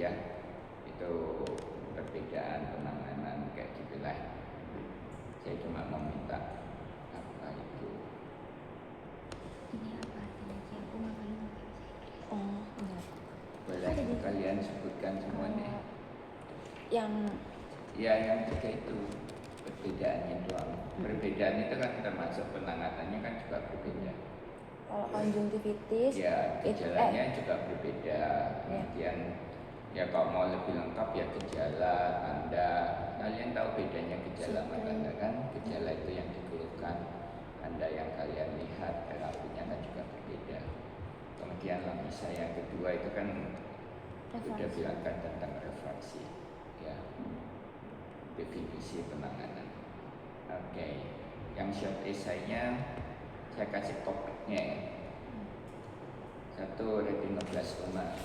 ya, itu perbedaan penanganan kayak gitulah. Saya cuma meminta apa itu. Ini apa artinya sih? Aku makanya nggak bisa Inggris. Oh, enggak. Boleh kalian sebutkan semuanya. Yang Yang tiga itu perbedaannya doang. Perbedaan itu kan termasuk penanganannya kan juga berbeda. kalau konjungtivitis Ya, gejalanya juga berbeda. Kemudian ya kalau mau lebih lengkap ya gejala, tanda. Kalian tahu bedanya gejala sama tanda kan? Gejala itu yang dikeluhkan, tanda yang kalian lihat, terapinya kan juga berbeda. Kemudian lamisa yang kedua itu kan sudah bilangkan tentang refraksi, ya, definisi penanganan. Oke, yang short essay-nya saya kasih topiknya ya. Satu, retinoblastoma.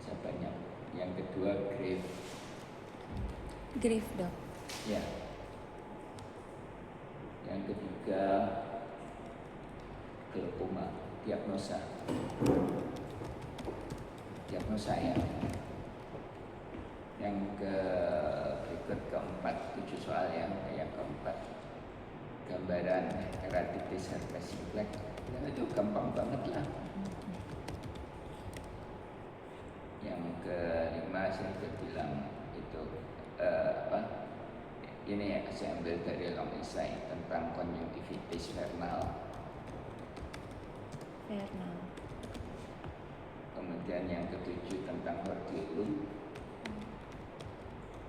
Saya banyak. Yang kedua, grief dok. ya. Yang ketiga, glaukoma. Diagnosa ya. Yang berikut keempat, 7 soal yang keempat, gambaran keratitis herpes simplex. Ya, itu gampang banget lah. Yang kelima saya sudah bilang itu ini ya, saya ambil dari long essay tentang konjungtivitis vernal. Kemudian yang ketujuh tentang hordeolum.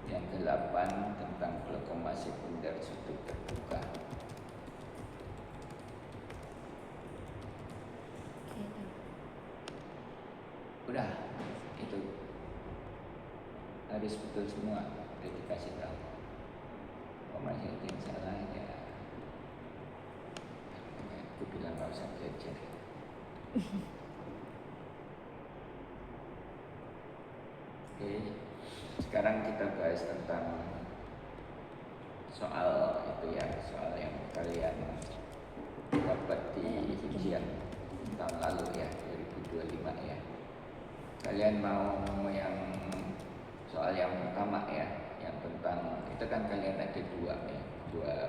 Yang kedelapan tentang glaukoma sekunder subduk terbuka. Udah, itu harus betul semua, udah dikasih tahu. Kalau masih ada yang salah ya, aku bilang nggak usah belajar. Oke, sekarang kita bahas tentang soal itu ya, soal yang kalian dapat di ujian tahun lalu ya, 2025 ya. Kalian mau yang soal yang pertama ya, yang tentang itu kan kalian ada dua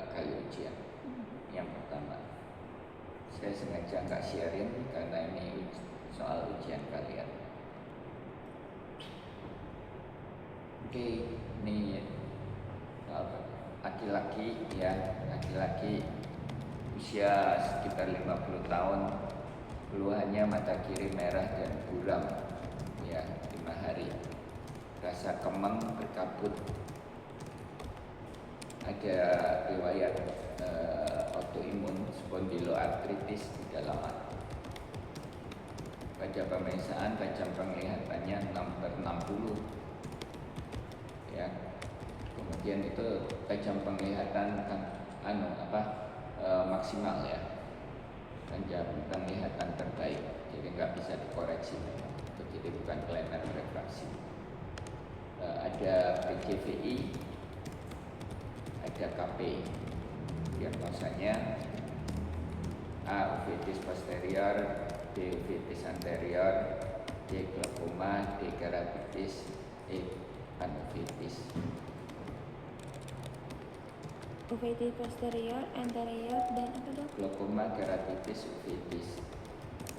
kali ujian. Yang pertama, saya sengaja nggak sharing karena ini soal ujian kalian. Oke, ini laki-laki ya, laki-laki usia sekitar 50 tahun, keluhannya mata kiri merah dan buram ya, 5 hari, rasa kemeng berkabut, ada riwayat autoimun spondyloartritis tidak lama. Pada pemeriksaan tajam penglihatannya 6/60 ya. Kemudian itu tajam penglihatan kan maksimal ya, tajam penglihatan terbaik, jadi nggak bisa dikoreksi memang. Jadi bukan kelainan refraksi. Ada PJVI, ada KP. Diagnosanya A. uveitis posterior, B. uveitis anterior, D. glaukoma, D. keratitis, E. panuveitis. Uveitis posterior, anterior, dan apa dok? Glaukoma, keratitis, uveitis.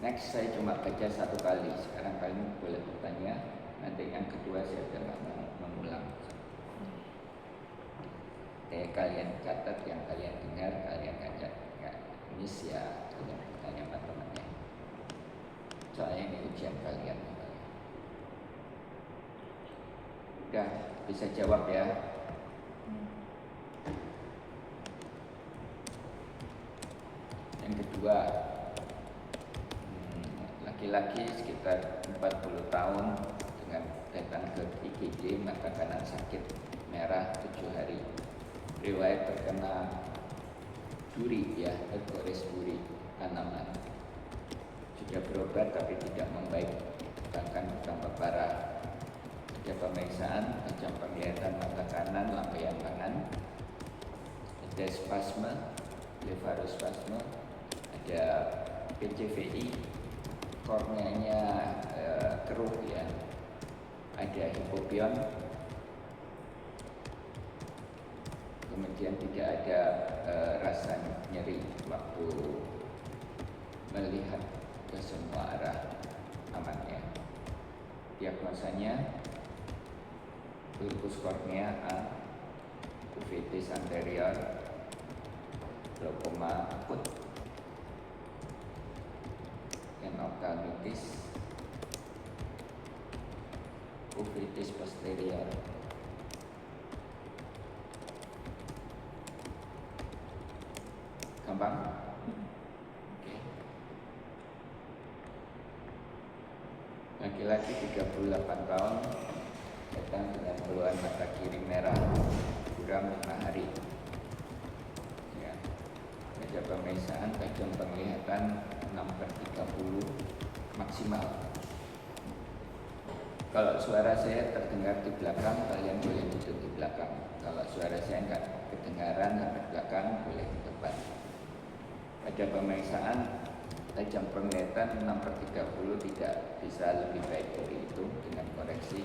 Next, saya cuma baca satu kali. Sekarang kalian boleh bertanya. Nanti yang kedua saya sudah nggak mau mengulang. Kalian catat yang kalian dengar, kalian catat. Nggak miss ya, kalian bertanya sama temannya. Soalnya ini ujian kalian. Udah, bisa jawab ya. Yang kedua, laki-laki sekitar 40 tahun dengan datang ke IGD, mata kanan sakit merah 7 hari, riwayat terkena duri ya, Euphoris duri tanaman, sudah berobat tapi tidak membaik, bahkan bertambah parah. Ada pemeriksaan tajam penglihatan mata kanan, lambaian tangan, ada spasme, blefarospasme, ada PJVI, korneanya keruh ya, ada hipopion, kemudian tidak ada rasa nyeri waktu melihat ke semua arah, aman ya. Diagnosanya ulkus kornea A, uveitis anterior, glaukoma akut, endophthalmitis, uveitis posterior. Gampang? Oke. Laki-laki 38 tahun, datang dengan keluhan mata kiri merah, buram 5 hari. Ya. Ada pemeriksaan tajam penglihatan 6/30 maksimal. Kalau suara saya terdengar di belakang, kalian boleh duduk di belakang. Kalau suara saya enggak kedengaran sampai belakang, boleh di depan. Ada pemeriksaan tajam penglihatan 6/30, tidak bisa lebih baik dari itu dengan koreksi.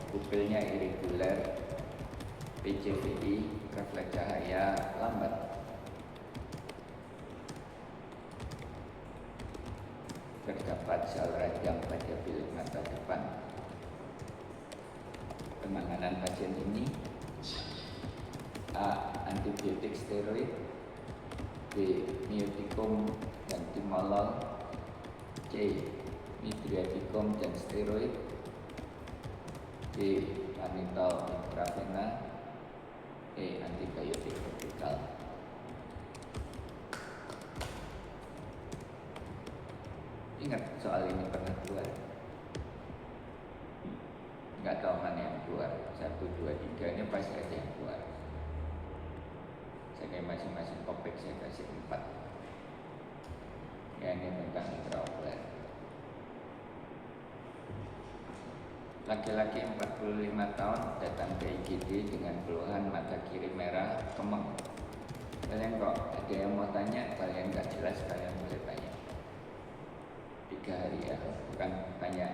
Pupilnya irregular, PCVI, refleks cahaya lambat. Terdapat sel radang pada bilik mata depan. Penanganan pasien ini: A. Antibiotik steroid, B. Miotikum dan timolol, C. Midriaticum dan steroid, D. Mannitol intravena, E. Antibiotik topikal. Ingat soal ini pernah keluar. Nggak tahu mana yang keluar. 1, 2, 3 ini pasti ada yang keluar. Saya masing-masing topik saya kasih 4. Ya, ini tentang intraokular. Laki-laki 45 tahun datang ke IGD dengan keluhan mata kiri merah, kemeng. Kalian kok ada yang mau tanya, kalian nggak jelas, kalian boleh tanya. 3 hari ya, bukan tanya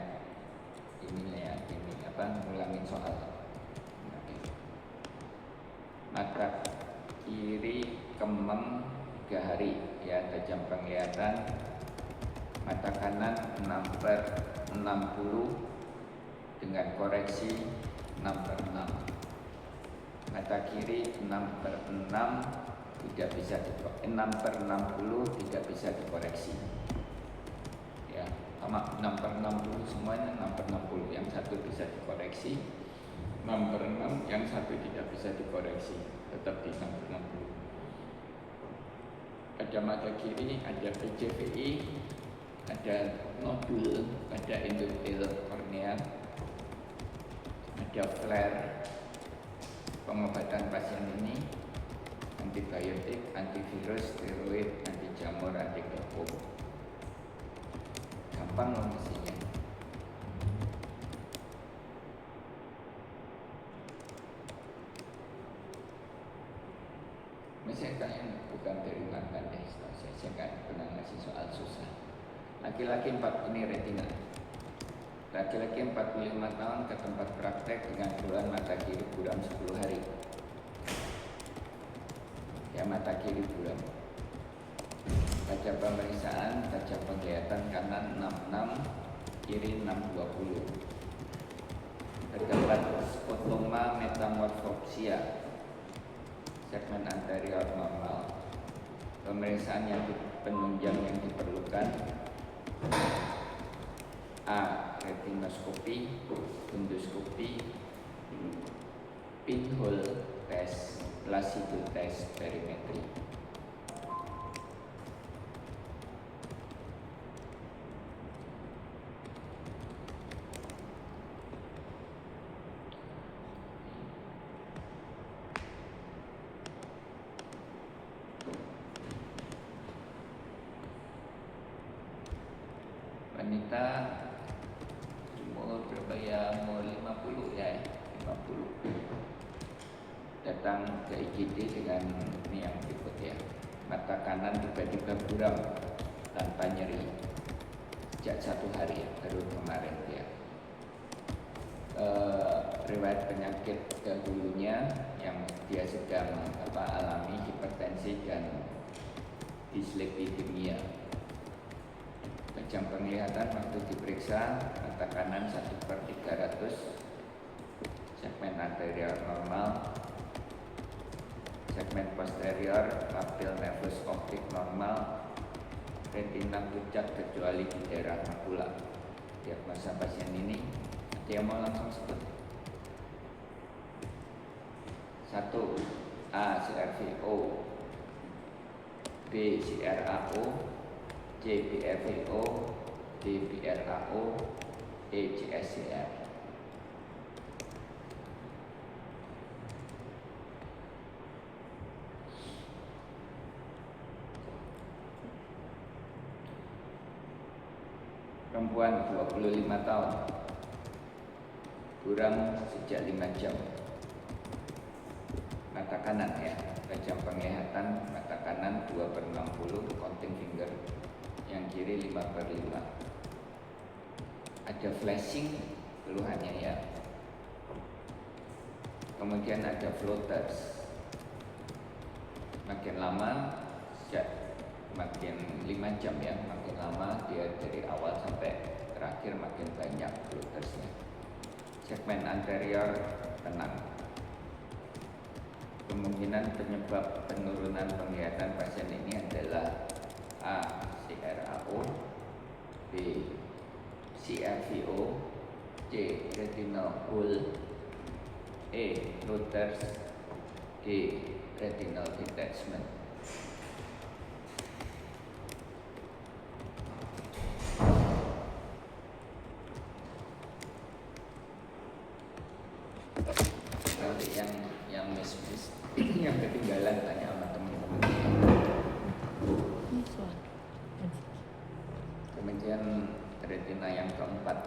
ini ya, ini apa, ngulangin soal. Mata kiri kemeng 3 hari ya, tajam penglihatan. Mata kanan 6/60 dengan koreksi 6/6. Mata kiri 6/6 tidak bisa 6/60 tidak bisa dikoreksi. Ya, sama 6/60 semuanya 6/60. Yang satu bisa dikoreksi, 6/6, yang satu tidak bisa dikoreksi, tetap di 6/60. Ada mata kiri, ada PCVI, ada nodul, ada endotel kornea, ada flare. Pengobatan pasien ini antibiotik, antivirus, steroid, anti jamur, anti glaukom. Gampang loh mestinya. Misalnya kalian bukan dari mantan deh, saya nggak pernah ngasih soal susah. Laki-laki 4 ini retina. Laki-laki 45 tahun ke tempat praktek dengan keluhan mata kiri buram 10 hari. Ya, mata kiri buram. Baca pemeriksaan, baca penglihatan kanan 66, kiri 620. Terdapat skotoma metamorfopsia, segmen anterior normal. Pemeriksaan yang penunjang yang diperlukan: A. Retinoskopi, endoskopi, pinhole test, placido test, perimetri. Wanita umur berapa ya? Umur 50 ya, 50. Datang ke IGD dengan ini yang berikut ya. Mata kanan tiba-tiba buram tanpa nyeri. sejak 1 hari ya, baru kemarin dia. Riwayat penyakit dahulunya yang dia sedang alami hipertensi dan dislipidemia. Jam penglihatan waktu diperiksa mata kanan 1/300, segmen anterior normal, segmen posterior papil nervus optik normal, retina pucat kecuali di daerah makula. Diagnosa pasien ini, dia mau langsung sebut. 1. A. CRVO, B. CRAO, C. BRVO, D. BRAO, E. CSCR. Perempuan 25 tahun, buram sejak 5 jam. Mata kanan ya, jam penglihatan mata kanan 2/60 counting finger, yang kiri 5/5. Ada flashing keluhannya ya. Kemudian ada floaters. Makin lama makin 5 jam ya, makin lama dia dari awal sampai terakhir makin banyak floatersnya. Segmen anterior tenang. Kemungkinan penyebab penurunan penglihatan pasien ini adalah A. CRAO, B. CRVO, C. retinal hole, E. floaters, D. retinal detachment. Nanti yang miss yang ketinggalan tanya sama teman-teman. Kemudian retina yang keempat.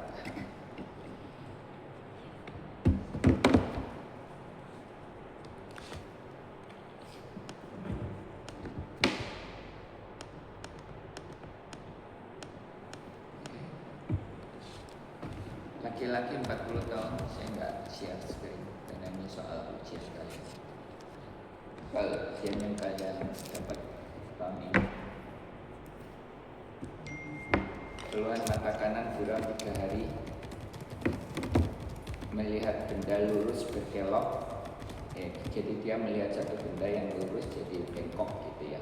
Laki-laki 40 tahun, saya nggak share screen karena ini soal ujian kalian. Kalau ujian yang kalian dapat tahun ini, keluhan mata kanan buram 3 hari, melihat benda lurus berkelok, jadi dia melihat satu benda yang lurus jadi bengkok gitu ya,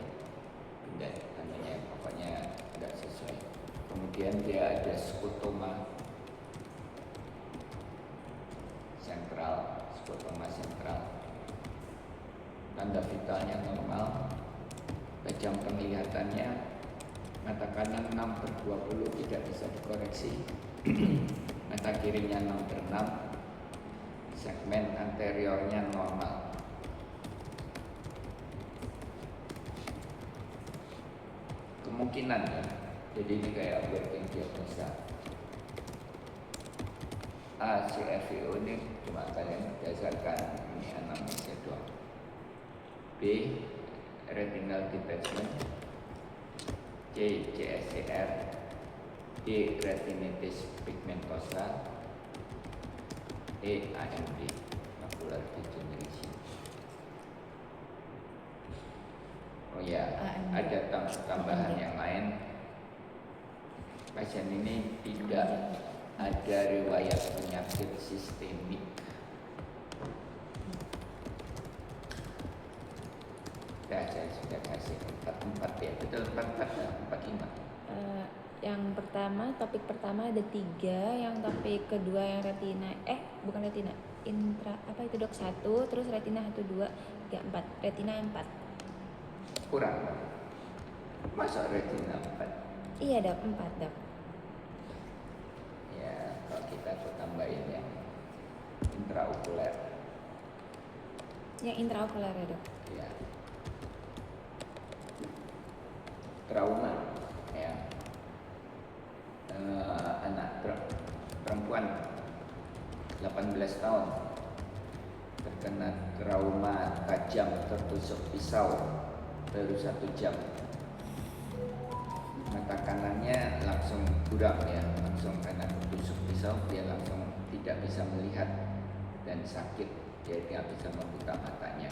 benda namanya pokoknya nggak sesuai. Kemudian dia ada skotoma sentral, tanda vitalnya normal, jam penglihatannya mata kanan 6/20 tidak bisa dikoreksi, mata kirinya 6/6, segmen anteriornya normal. Kemungkinan ya, jadi ini kayak working diagnosa. A. CRVO ini cuma kalian berdasarkan ini anamnesnya doang. B. retinal detachment, C. CSCR, D. retinitis pigmentosa, E. AMD, macular degeneration. Oh ya, ada tambahan yang lain. Pasien ini tidak ada riwayat penyakit sistemik. Saya sudah kasih 4 ya, betul 4 ya, 45. Yang pertama, topik pertama ada 3, yang topik kedua yang retina, bukan retina, intra, apa itu dok, 1, terus retina 1, 2, 3, 4, retina 4. Kurang, masa retina 4? Iya dok, 4 dok. Ya, kalau kita tuh tambahin yang intraokuler. Yang intraokuler ya dok? Ya. Trauma, ya. Anak perempuan 18 tahun terkena trauma tajam tertusuk pisau baru 1 jam. Mata kanannya langsung buram ya, langsung karena ketusuk pisau dia langsung tidak bisa melihat dan sakit, dia tidak bisa membuka matanya.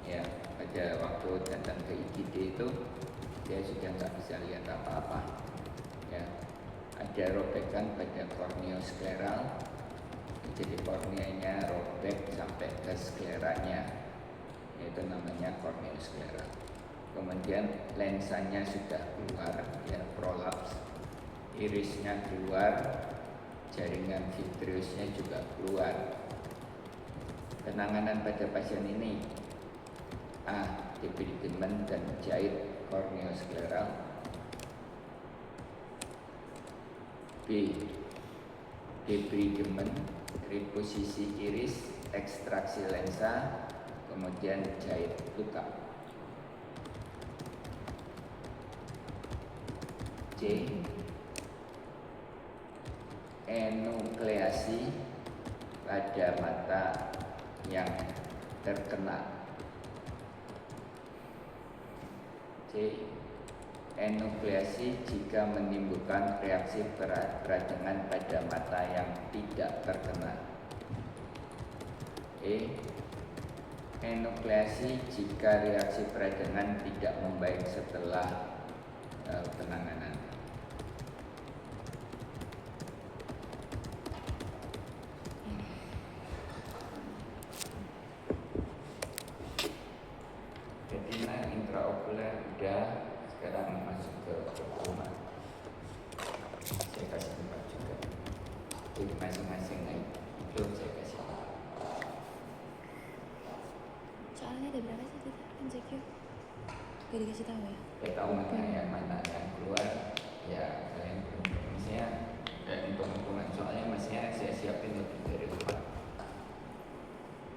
Ya, pada waktu datang ke IGD itu dia sudah nggak bisa lihat apa-apa. Ya, ada robekan pada korneoskleral, jadi korneanya robek sampai ke skleranya, itu namanya korneoskleral. Kemudian lensanya sudah keluar, ya prolaps, irisnya keluar, jaringan vitreusnya juga keluar. Penanganan pada pasien ini A. Debridement dan jahit korneoskleral. B. Debridement, reposisi iris, ekstraksi lensa, kemudian jahit luka. C. Enukleasi pada mata yang terkena. C. Enukleasi jika menimbulkan reaksi peradangan pada mata yang tidak terkena. E. Enukleasi jika reaksi peradangan tidak membaik setelah penanganan. Retina intraokuler udah, sekarang masuk ke glaucoma. Saya kasih tempat juga. Jadi masing-masing naik itu saya kasih. Soalnya ada berapa sih kita MCQ? Gak dikasih tahu ya? Saya tahu mana yang keluar, ya kalian beruntung. Misalnya hitung-hitungan soalnya masnya saya siapin lebih dari 4.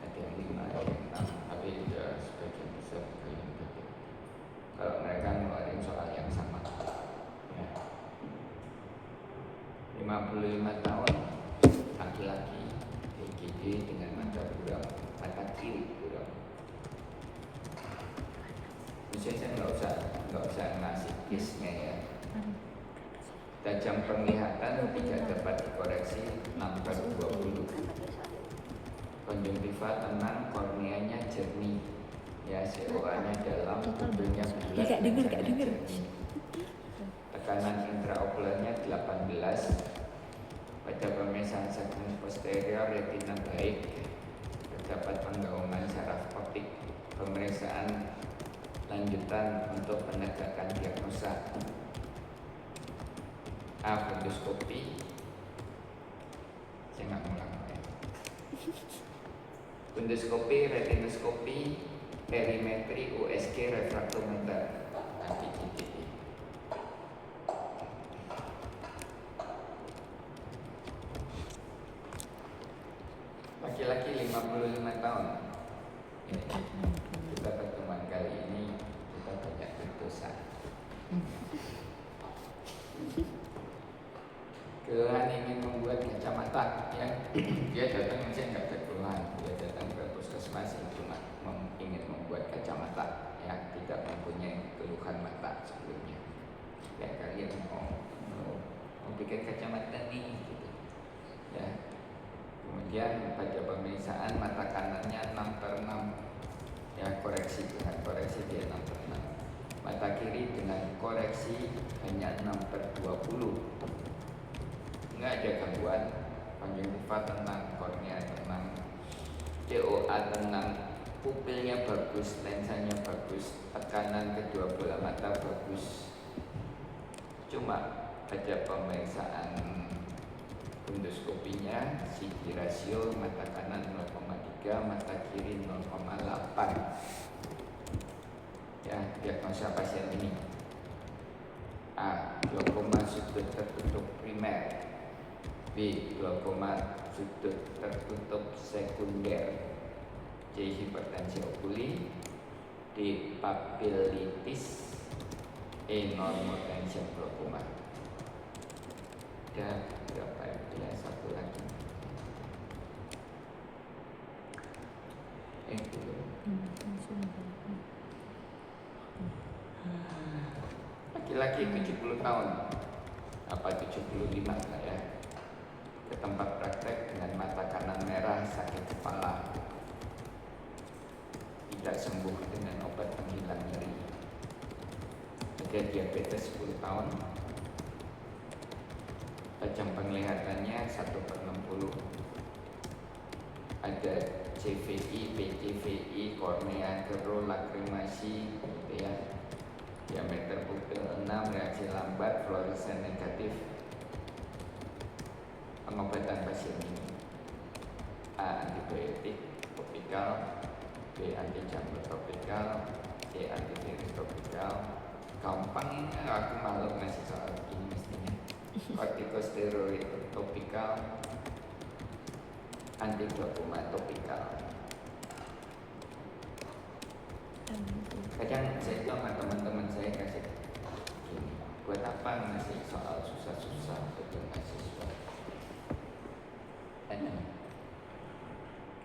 Ada yang 5, ada yang 6, tapi sudah sebagian besar kalian pakai. Kalau mereka ngeluarin soal yang sama, ya. 55 tahun, laki-laki, IGD dengan mata buram, mata kiri buram. Misalnya saya nggak usah ngasih case-nya ya. Tajam penglihatan tidak dapat dikoreksi 6/20. Konjungtiva tenang, korneanya jernih. Ya, COA-nya dalam, tubuhnya bulat, Gak denger. jernih. Tekanan intraokulernya 18. Pada pemisahan segmen posterior retina baik. Terdapat penggaungan saraf optik. Pemeriksaan lanjutan untuk penegakan diagnosa. A. Fundoskopi. Saya nggak ngulang ya. Fundoskopi, retinoskopi, perimetri, USG, refraktometer, nanti GTD. Laki-laki 55 tahun. Ini kita pertemuan kali ini kita banyak berdosa. Keluhan ingin membuat kacamata, ya. Dia datang misalnya nggak ada keluhan, dia datang ke puskesmas cuma ingin membuat kacamata, ya, tidak mempunyai keluhan mata sebelumnya. Ya, kalian mau bikin kacamata nih, gitu. Ya. Kemudian pada pemeriksaan mata kanannya 6/6, ya, koreksi dengan koreksi dia 6/6. Mata kiri dengan koreksi hanya 6/20. Nggak ada gangguan, konjungtiva tenang, kornea tenang, COA tenang, pupilnya bagus, lensanya bagus, tekanan kedua bola mata bagus. Cuma pada pemeriksaan fundoskopinya CG rasio mata kanan 0,3, mata kiri 0,8. Ya, diagnosa pasien ini. A. Glaukoma sudut tertutup primer. B. Glaukoma sudut tertutup sekunder. C. Hipertensi okuli. D. Papilitis. E. Normotension glaukoma. Dan berapa ya? Satu lagi. Laki-laki 70 tahun. apa 75 lah ya, ke tempat praktek dengan mata kanan merah, sakit kepala, tidak sembuh dengan obat penghilang nyeri. Ada diabetes 10 tahun, tajam penglihatannya 1/60, ada CVI, PCVI, kornea kero, lakrimasi, gitu ya. Diameter pupil 6, reaksi lambat, fluoresen negatif. Pengobatan pasien ini: A. Antibiotik topikal, B. Anti jamur topikal, C. Antivirus topikal. Gampang ini, aku malu ngasih soal ini mestinya. Kortikosteroid topikal, antiglukoma topikal. Kadang saya bilang sama teman-teman saya, kasih gini, buat apa ngasih soal susah-susah untuk mahasiswa?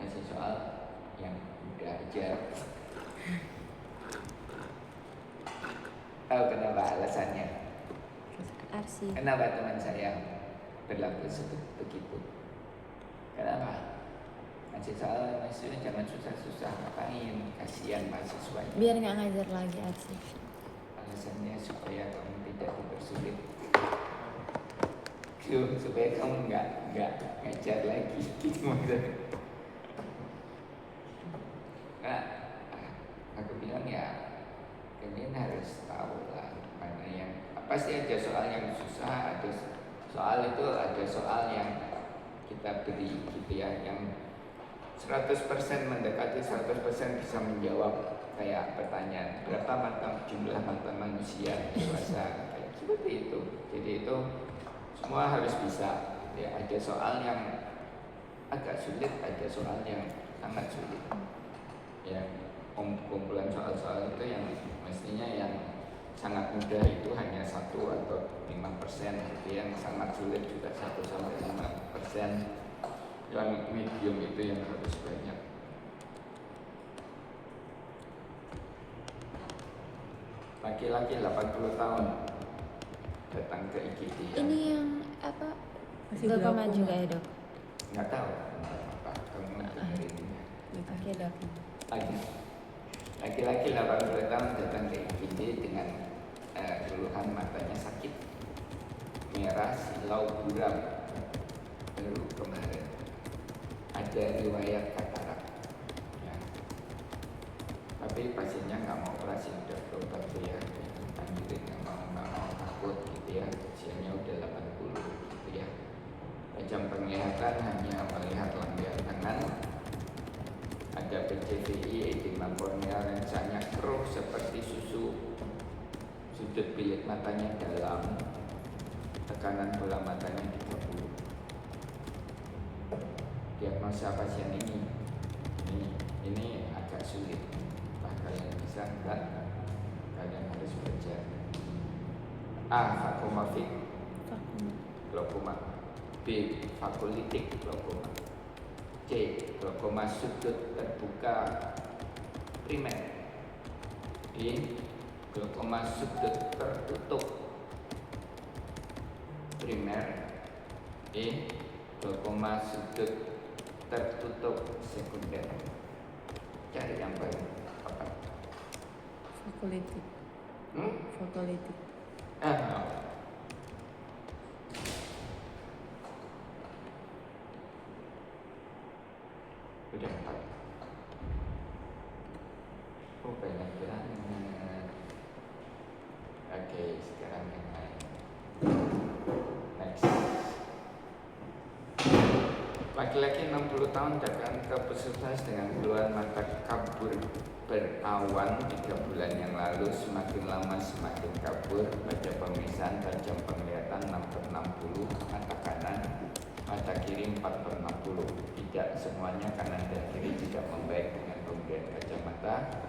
Ngasih soal yang udah aja. Tahu kenapa alasannya? Arsi. Kenapa teman saya berlaku begitu? Kenapa? Ngasih soal mahasiswa jangan susah-susah, ngapain? Kasihan mahasiswa. Biar nggak ngajar lagi Arsi. Alasannya supaya kamu tidak dipersulit, supaya kamu nggak ngajar lagi, gitu maksudnya. Nah, aku bilang ya, kalian harus tahu lah mana yang pasti ada soal yang susah, ada soal itu, ada soal yang kita beri gitu ya, yang 100% mendekati 100% bisa menjawab. Kayak pertanyaan berapa jumlah mata manusia dewasa, kayak seperti itu. Jadi itu semua harus bisa ya. Ada soal yang agak sulit, ada soal yang sangat sulit ya. Kumpulan soal-soal itu yang mestinya yang sangat mudah itu hanya 1 atau 5%, gitu. Yang sangat sulit juga 1-5%. Yang medium itu yang harus banyak. Laki-laki 80 tahun datang ke IGD. Ini yang apa? Masih Glaukoma glaukoma. juga ya dok? Nggak tahu apa kamu dengerin. Oke dok. Laki-laki 80 tahun datang ke IGD dengan keluhan matanya sakit, merah, silau, buram. Baru kemarin ada riwayat katarak ya. Tapi pasiennya nggak mau operasi, udah berobat tuh ya, lanjutin nggak mau takut gitu ya, usianya udah 80 gitu ya. Tajam penglihatan hanya melihat lampion tangan, ada PCVI, edema kornea, lensanya keruh seperti susu, sudut bilik matanya dalam, tekanan bola matanya 30. Diagnosa pasien ini agak sulit. Apa kalian bisa? Enggak. Kalian harus belajar. A. Vakuomorfik glaukoma. B. Vakuolitik glaukoma. C. Glaukoma sudut terbuka primer. D. Glaukoma sudut tertutup primer. E. Glaukoma sudut tertutup sekunder. Cari yang paling apa? Fakultatif. Fakultatif. Udah 4. Oh banyak banget. Oke, sekarang yang lain. Next. Laki-laki 60 tahun datang ke puskesmas dengan keluhan mata kabur berawan 3 bulan yang lalu, semakin lama semakin kabur. Pada pemeriksaan tajam penglihatan 6/60, mata kanan, mata kiri 4/60. Tidak semuanya kanan dan kiri tidak membaik dengan pemberian kacamata.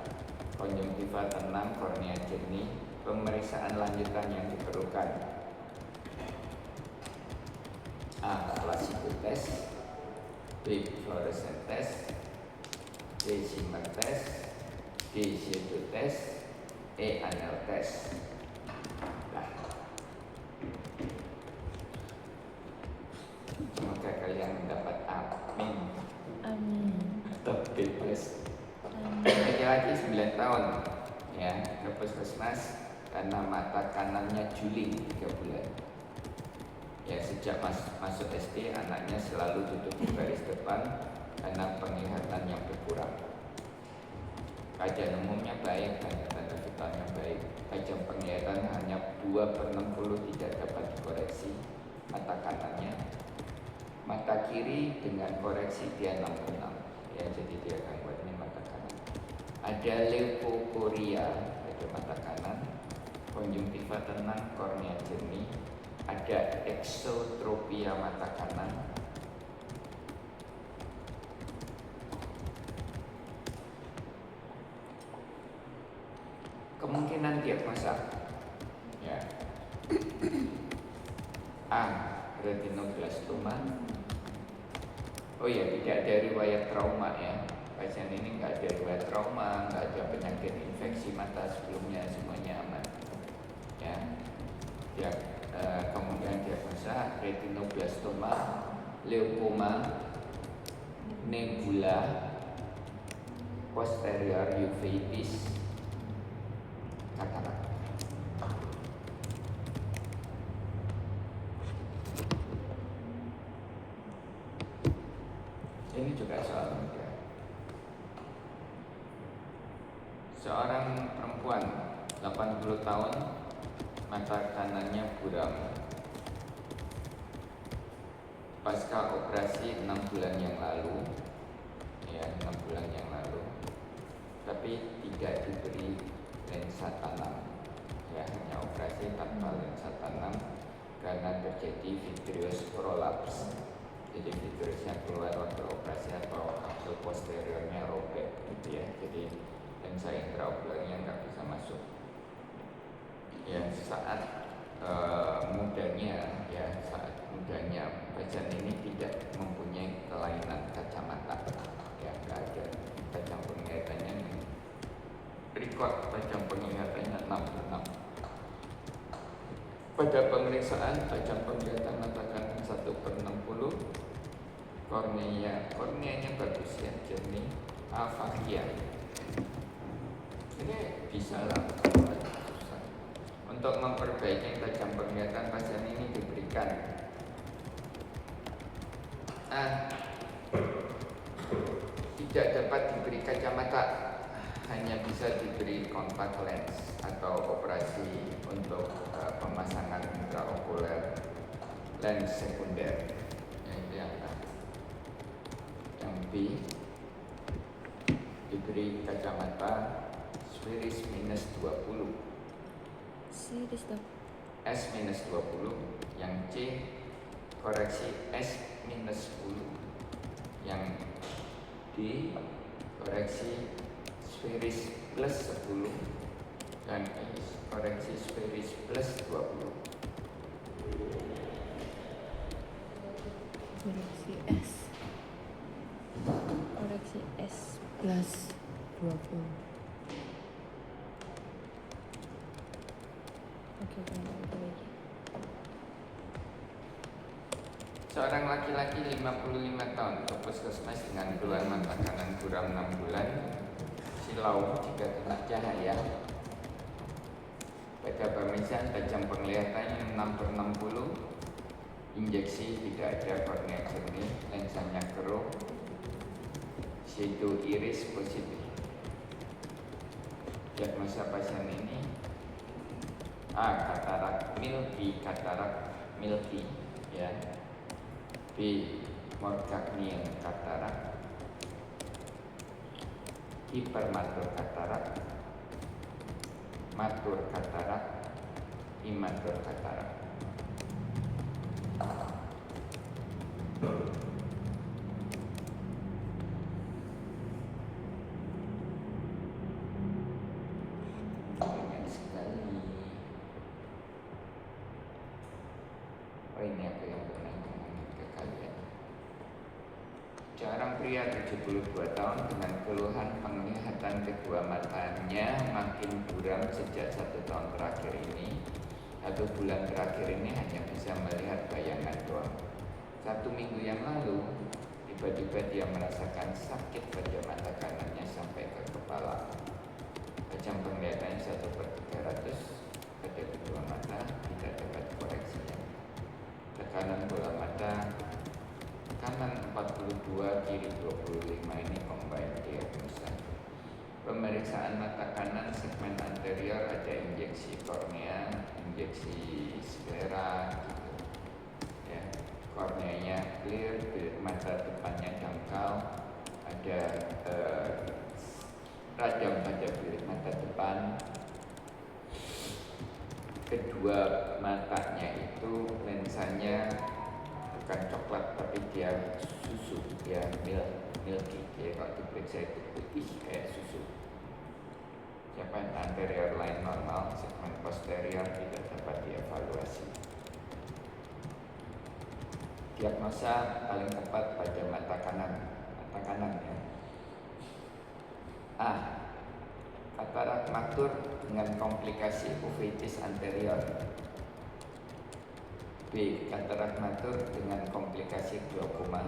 Konjungtiva tenang, kornea jernih. Pemeriksaan lanjutan yang diperlukan: A. Placebo test, B. Fluorescent test, C. Shimmer test, D. Shadow test, E. Anal test. Nah, lagi 9 tahun ya ke puskesmas karena mata kanannya juling 3 bulan. Ya sejak masuk SD anaknya selalu duduk di baris depan karena penglihatan yang berkurang. Kajian umumnya baik, tanda vitalnya baik. Tajam penglihatan hanya 2/60 tidak dapat dikoreksi mata kanannya. Mata kiri dengan koreksi dia 66. Ya jadi dia gangguan ini mata kanan. Ada leukokoria pada mata kanan, konjungtiva tenang, kornea jernih. Ada eksotropia mata kanan. Kemungkinan diagnosa ya. A. Retinoblastoma. Oh ya, tidak ada riwayat trauma ya. Pasien ini nggak ada riwayat trauma, nggak ada penyakit infeksi mata sebelumnya, semuanya aman ya. Kemudian diagnosa retinoblastoma, leukoma, nebula, posterior uveitis, katarak. Ini juga soal muda. Seorang perempuan 80 tahun, mata kanannya buram. Pasca operasi 6 bulan yang lalu, ya 6 bulan yang lalu, tapi tidak diberi lensa tanam, ya hanya operasi tanpa lensa tanam karena terjadi vitreous prolaps. Jadi vitreousnya keluar waktu operasi atau kapsul posteriornya robek, gitu ya. Jadi lensa intraokularnya nggak bisa masuk. Ya saat mudanya, pasien ini tidak mempunyai kelainan kacamata, ya nggak ada. Tajam penglihatannya record tajam penglihatannya 66. Pada pemeriksaan tajam penglihatan mata kanan 1/60, korneanya bagus ya, jernih, afasia. Ini bisa lah. Untuk memperbaiki tajam penglihatan pasien ini diberikan tidak dapat diberi kacamata, hanya bisa diberi kontak lens atau operasi untuk pemasangan intraokuler lens sekunder. Yang B, diberi kacamata Spherics -20, Serius dok. S -20. Yang C, koreksi S -10. Yang D, koreksi Spherics +10. Dan E, koreksi Spherics +20. Koreksi S plus 20. Oke, lagi. Seorang laki-laki 55 tahun ke puskesmas dengan keluhan mata kanan buram 6 bulan, silau jika kena cahaya. Pada pemeriksaan tajam penglihatannya 6/60, injeksi tidak ada, kornea jernih, lensanya keruh, shadow iris positif. Diagnosa pasien ini A. Katarak milky ya. B. Morgagnian katarak, hipermatur katarak, matur katarak, imatur katarak. Banyak sekali. Oh ini apa yang pernah ngomongin ke kalian. Seorang pria 72 tahun dengan keluhan penglihatan kedua matanya makin buram sejak 1 tahun terakhir ini. 1 bulan terakhir ini hanya bisa melihat bayangan doang. 1 minggu yang lalu tiba-tiba dia merasakan sakit pada mata kanannya sampai ke kepala. kepala. Tajam penglihatannya 1/300 pada kedua mata, tidak dapat koreksinya. Tekanan bola mata kanan 42, kiri 25 ini combined diagnosa. Pemeriksaan mata kanan segmen anterior ada injeksi kornea, injeksi sklera, gitu. Ya, korneanya clear, mata depannya dangkal, ada radang pada bilik mata depan. Kedua matanya itu lensanya bukan coklat tapi dia susu, dia milky. Dia kalau diperiksa itu putih kayak susu. Segmen anterior line normal, segmen posterior tidak dapat dievaluasi. Diagnosa paling tepat pada mata kanan ya. A. Katarak matur dengan komplikasi uveitis anterior. B. Katarak matur dengan komplikasi glaukoma.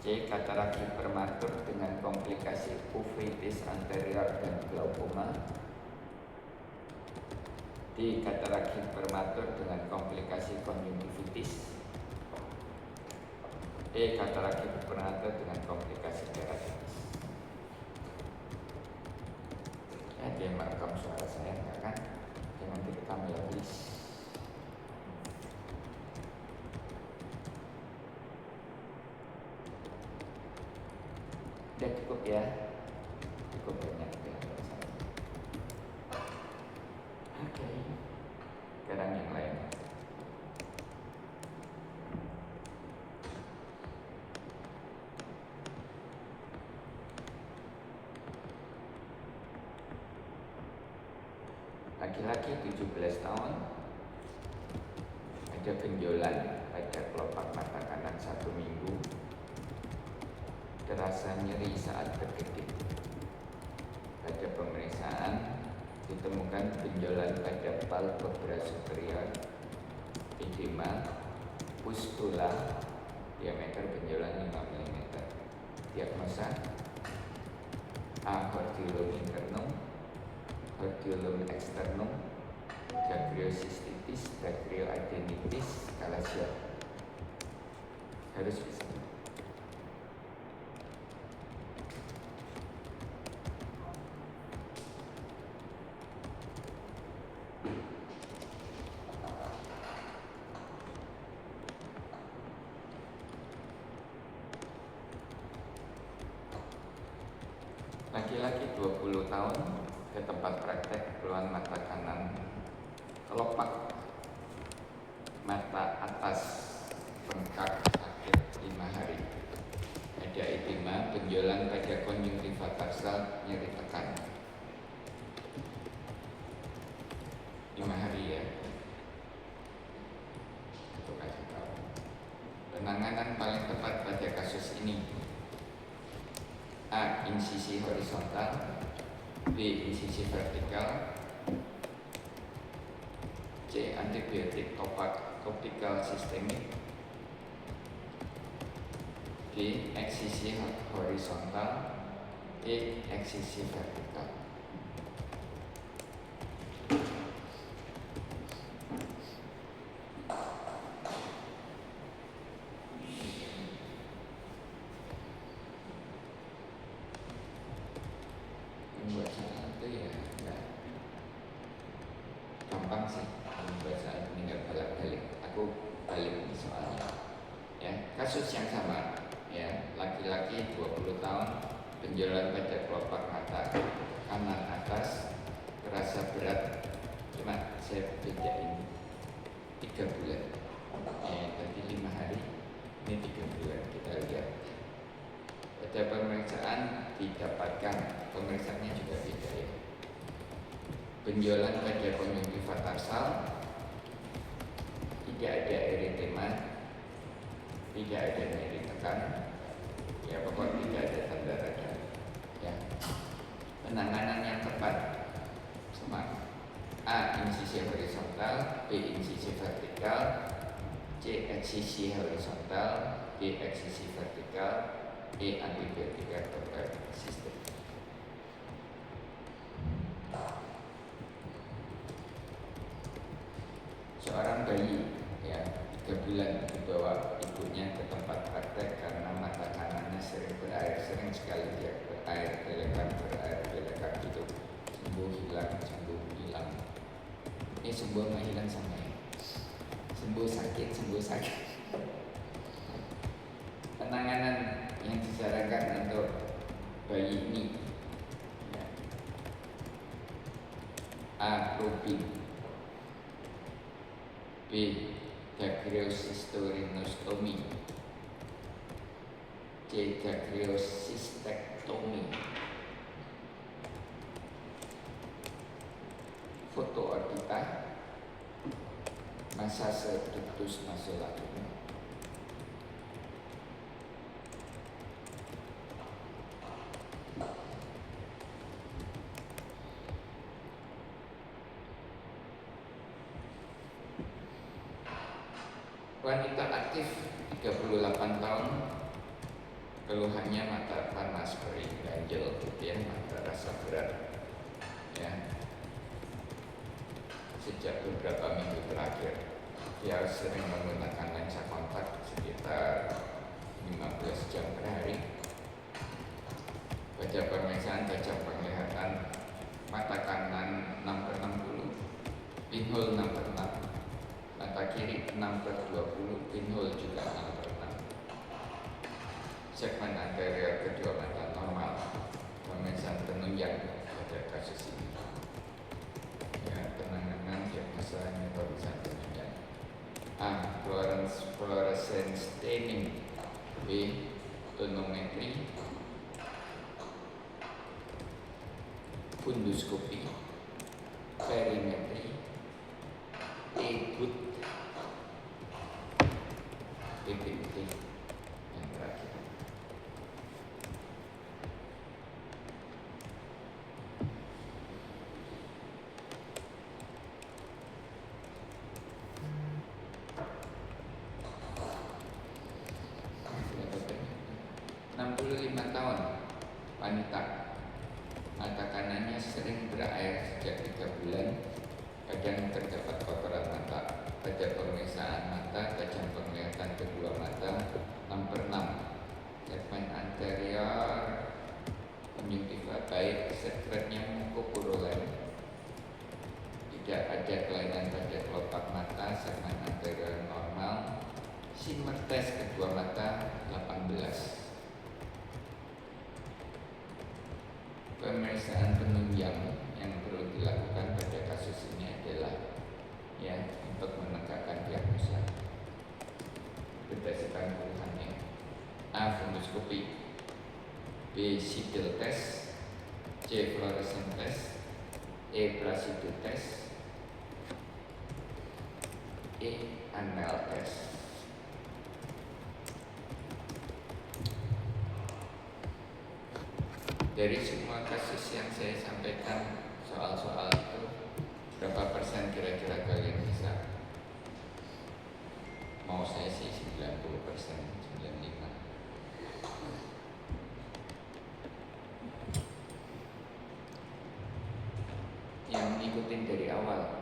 C. Katarak hipermatur dengan komplikasi uveitis anterior dan glaukoma. D. Katarak hipermatur dengan komplikasi konjungtivitis. E. Katarak hipermatur dengan komplikasi keratitis. Dia merekam suara saya enggak kan? Jangan direkam ya please. Udah cukup ya. Cukup banyak ya. Oke. Sekarang yang lain. Laki-laki 17 tahun, ada benjolan pada kelopak mata kanan 1 minggu, terasa nyeri saat berkedip. Pada pemeriksaan ditemukan benjolan pada palpebra superior, edema, pustula, diameter benjolan 5 mm. Diagnosa A. Hordeolum internum, Hordeolum externum, Gagriocystitis, Gagrioadenitis, Kalasia. Harus bisa. Laki-laki 20 tahun ke tempat praktek keluhan mata kanan, kelopak mata atas bengkak sakit 5 hari. Ada edema, benjolan pada konjungtiva tarsal, nyeri tekan. 5 hari ya. Itu kasih tahu. Penanganan paling tepat pada kasus ini: A. Insisi horizontal, B. Insisi vertikal, C. Antibiotik topikal sistemik, D. Eksisi horizontal, E. Eksisi vertikal. Membuat salah itu ya enggak gampang sih. Membuat salah ini enggak balik-balik. Aku balik di soalnya. Ya, kasus yang sama. Ya, laki-laki 20 tahun, benjolan pada kelopak mata kanan atas, terasa berat. Cuma saya bedain 3 bulan. Tadi 5 hari, ini 3 bulan. Kita lihat. Pada pemeriksaan didapatkan, pemeriksaannya juga beda ya. Benjolan pada konjungtiva tarsal, tidak ada eritema, tidak ada nyeri tekan, ya pokoknya tidak ada tanda radang. Ya. Penanganan yang tepat sama: A. Insisi horizontal, B. Insisi vertikal, C. Eksisi horizontal, D. Eksisi vertikal, E. Antibiotika topikal sistem. seorang bayi ya 3 bulan dibawa ibunya ke tempat praktek karena mata kanannya sering berair, sering sekali dia berair belekan gitu. Sembuh hilang. Ini sembuh nggak hilang sama ya? Sembuh sakit. Penanganan yang disarankan untuk bayi ini ya. A. Probing. B. Dacryocystorynostomy. C. Dacryocystektomi. Foto orbita, massage ductus nasolatum. Wanita aktif 38 tahun, keluhannya mata panas, kering, ganjel, mata rasa berat, ya. Sejak beberapa minggu terakhir, dia sering menggunakan lensa kontak sekitar 15 jam per hari. Pada pemeriksaan tajam penglihatan, mata kanan 6/60, pinhole 6/6. Mata kiri 6/20, pinhole juga 6/6. Segmen anterior kedua mata normal. Pemeriksaan penunjang pada kasus ini. Ya, penanganan diagnosanya pemeriksaan penunjang. A. Fluorescence staining. B. tonometri. Funduskopi. Perimetri. Good PPT yang terakhir. Enam 65 tahun, wanita, mata kanannya sering berair sejak 3 bulan. Kadang terdapat kotoran mata. Pada pemeriksaan mata, tajam penglihatan kedua mata 6/6. Segmen anterior konjungtiva baik, sekretnya mukopurulen. Tidak ada kelainan pada kelopak mata, segmen anterior normal. Shimmer test kedua mata 18. Pemeriksaan penunjang yang perlu dilakukan pada kasus ini adalah ya untuk menegakkan diagnosa berdasarkan keluhannya. A. Funduskopi. B. Seidel test. C. Fluorescence test. E. Placido test. E. Anal test. Dari semua kasus yang saya sampaikan, soal-soal itu berapa persen kira-kira kalian bisa? Mau saya sih 90%, 95%. Yang ngikutin dari awal,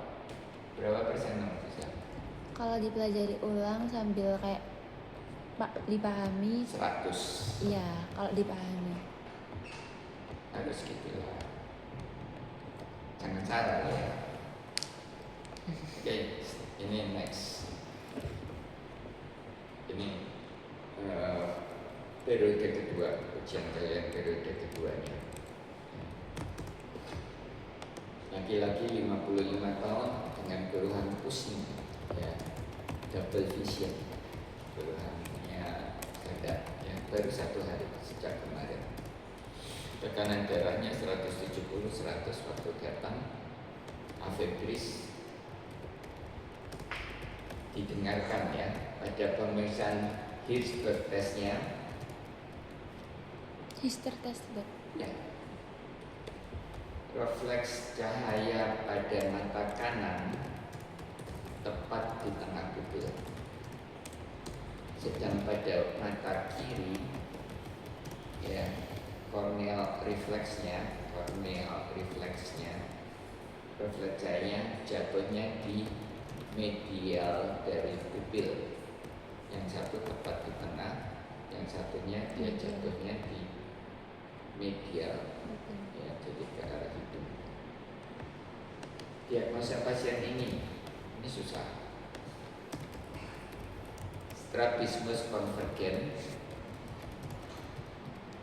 berapa persen yang bisa? Kalau dipelajari ulang sambil kayak dipahami 100. iya, kalau dipahami Harus gitu lah. Jangan salah ya. Oke, ini next. Ini periode kedua, ujian kalian periode keduanya. Laki-laki 55 tahun dengan keluhan pusing, ya, double vision, keluhannya ada, ya, baru 1 hari sejak kemarin. Tekanan darahnya 170, 100 waktu datang. Afebris. Didengarkan ya pada pemeriksaan Hirschberg testnya. Hister test dok. Ya. Refleks cahaya pada mata kanan tepat di tengah pupil. Sedang pada mata kiri ya, korneal refleksnya, refleks cahaya jatuhnya di medial dari pupil. Yang satu tepat di tengah, yang satunya dia jatuhnya di medial, ya, jadi ke arah hidung. Diagnosa pasien ini susah. Strabismus convergens,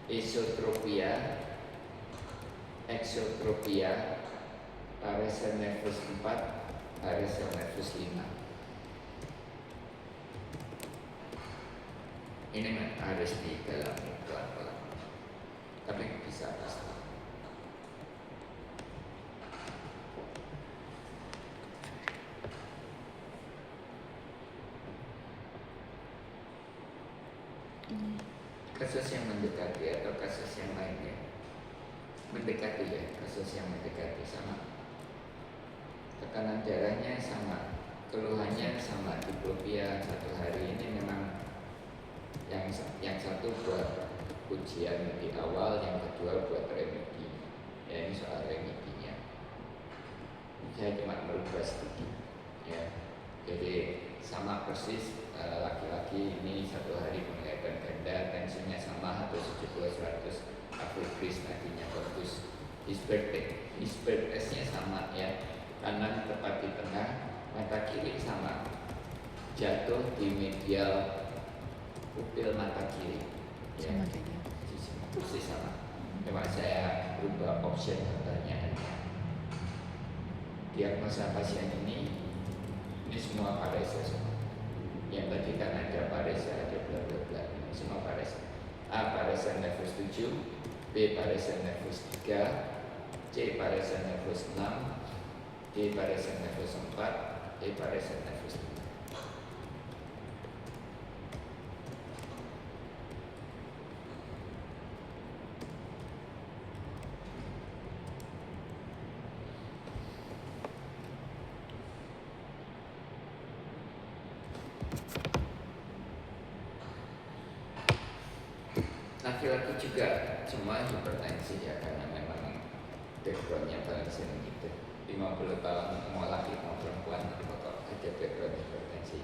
esotropia, exotropia, paresia nervus 4, paresia nervus 5. Ini harus didalami pelan-pelan, tapi bisa pasti. Kasus yang mendekati atau kasus yang lainnya mendekati, ya, kasus yang mendekati sama, tekanan darahnya sama, keluhannya sama, diplopia 1 hari ini memang yang satu buat ujian di awal, yang kedua buat remedi. Ya, ini soal remedinya. Saya cuma merubah sedikit, ya. Jadi sama persis, laki-laki ini 1 hari penglihatan ganda, tensinya sama 170/100, afibris, nadinya bagus, Hispert-nya sama, ya, kanan tepat di tengah, mata kiri sama, jatuh di medial pupil mata kiri, ya, Sama kayak gitu. persis sama. Cuma saya berubah option pertanyaannya. Diagnosa pasien ini semua paresia semua. Yang tadi kan ada paresia, ada bla bla bla, ini semua paresia. A paresia nervus 7, B paresia nervus 3, C paresia nervus 6, D paresia nervus 4, E paresia nervus 5. Laki-laki juga semua hipertensi, ya, karena memang backgroundnya paling sering gitu. 50 tahun mau laki mau perempuan itu pokok ada background hipertensi.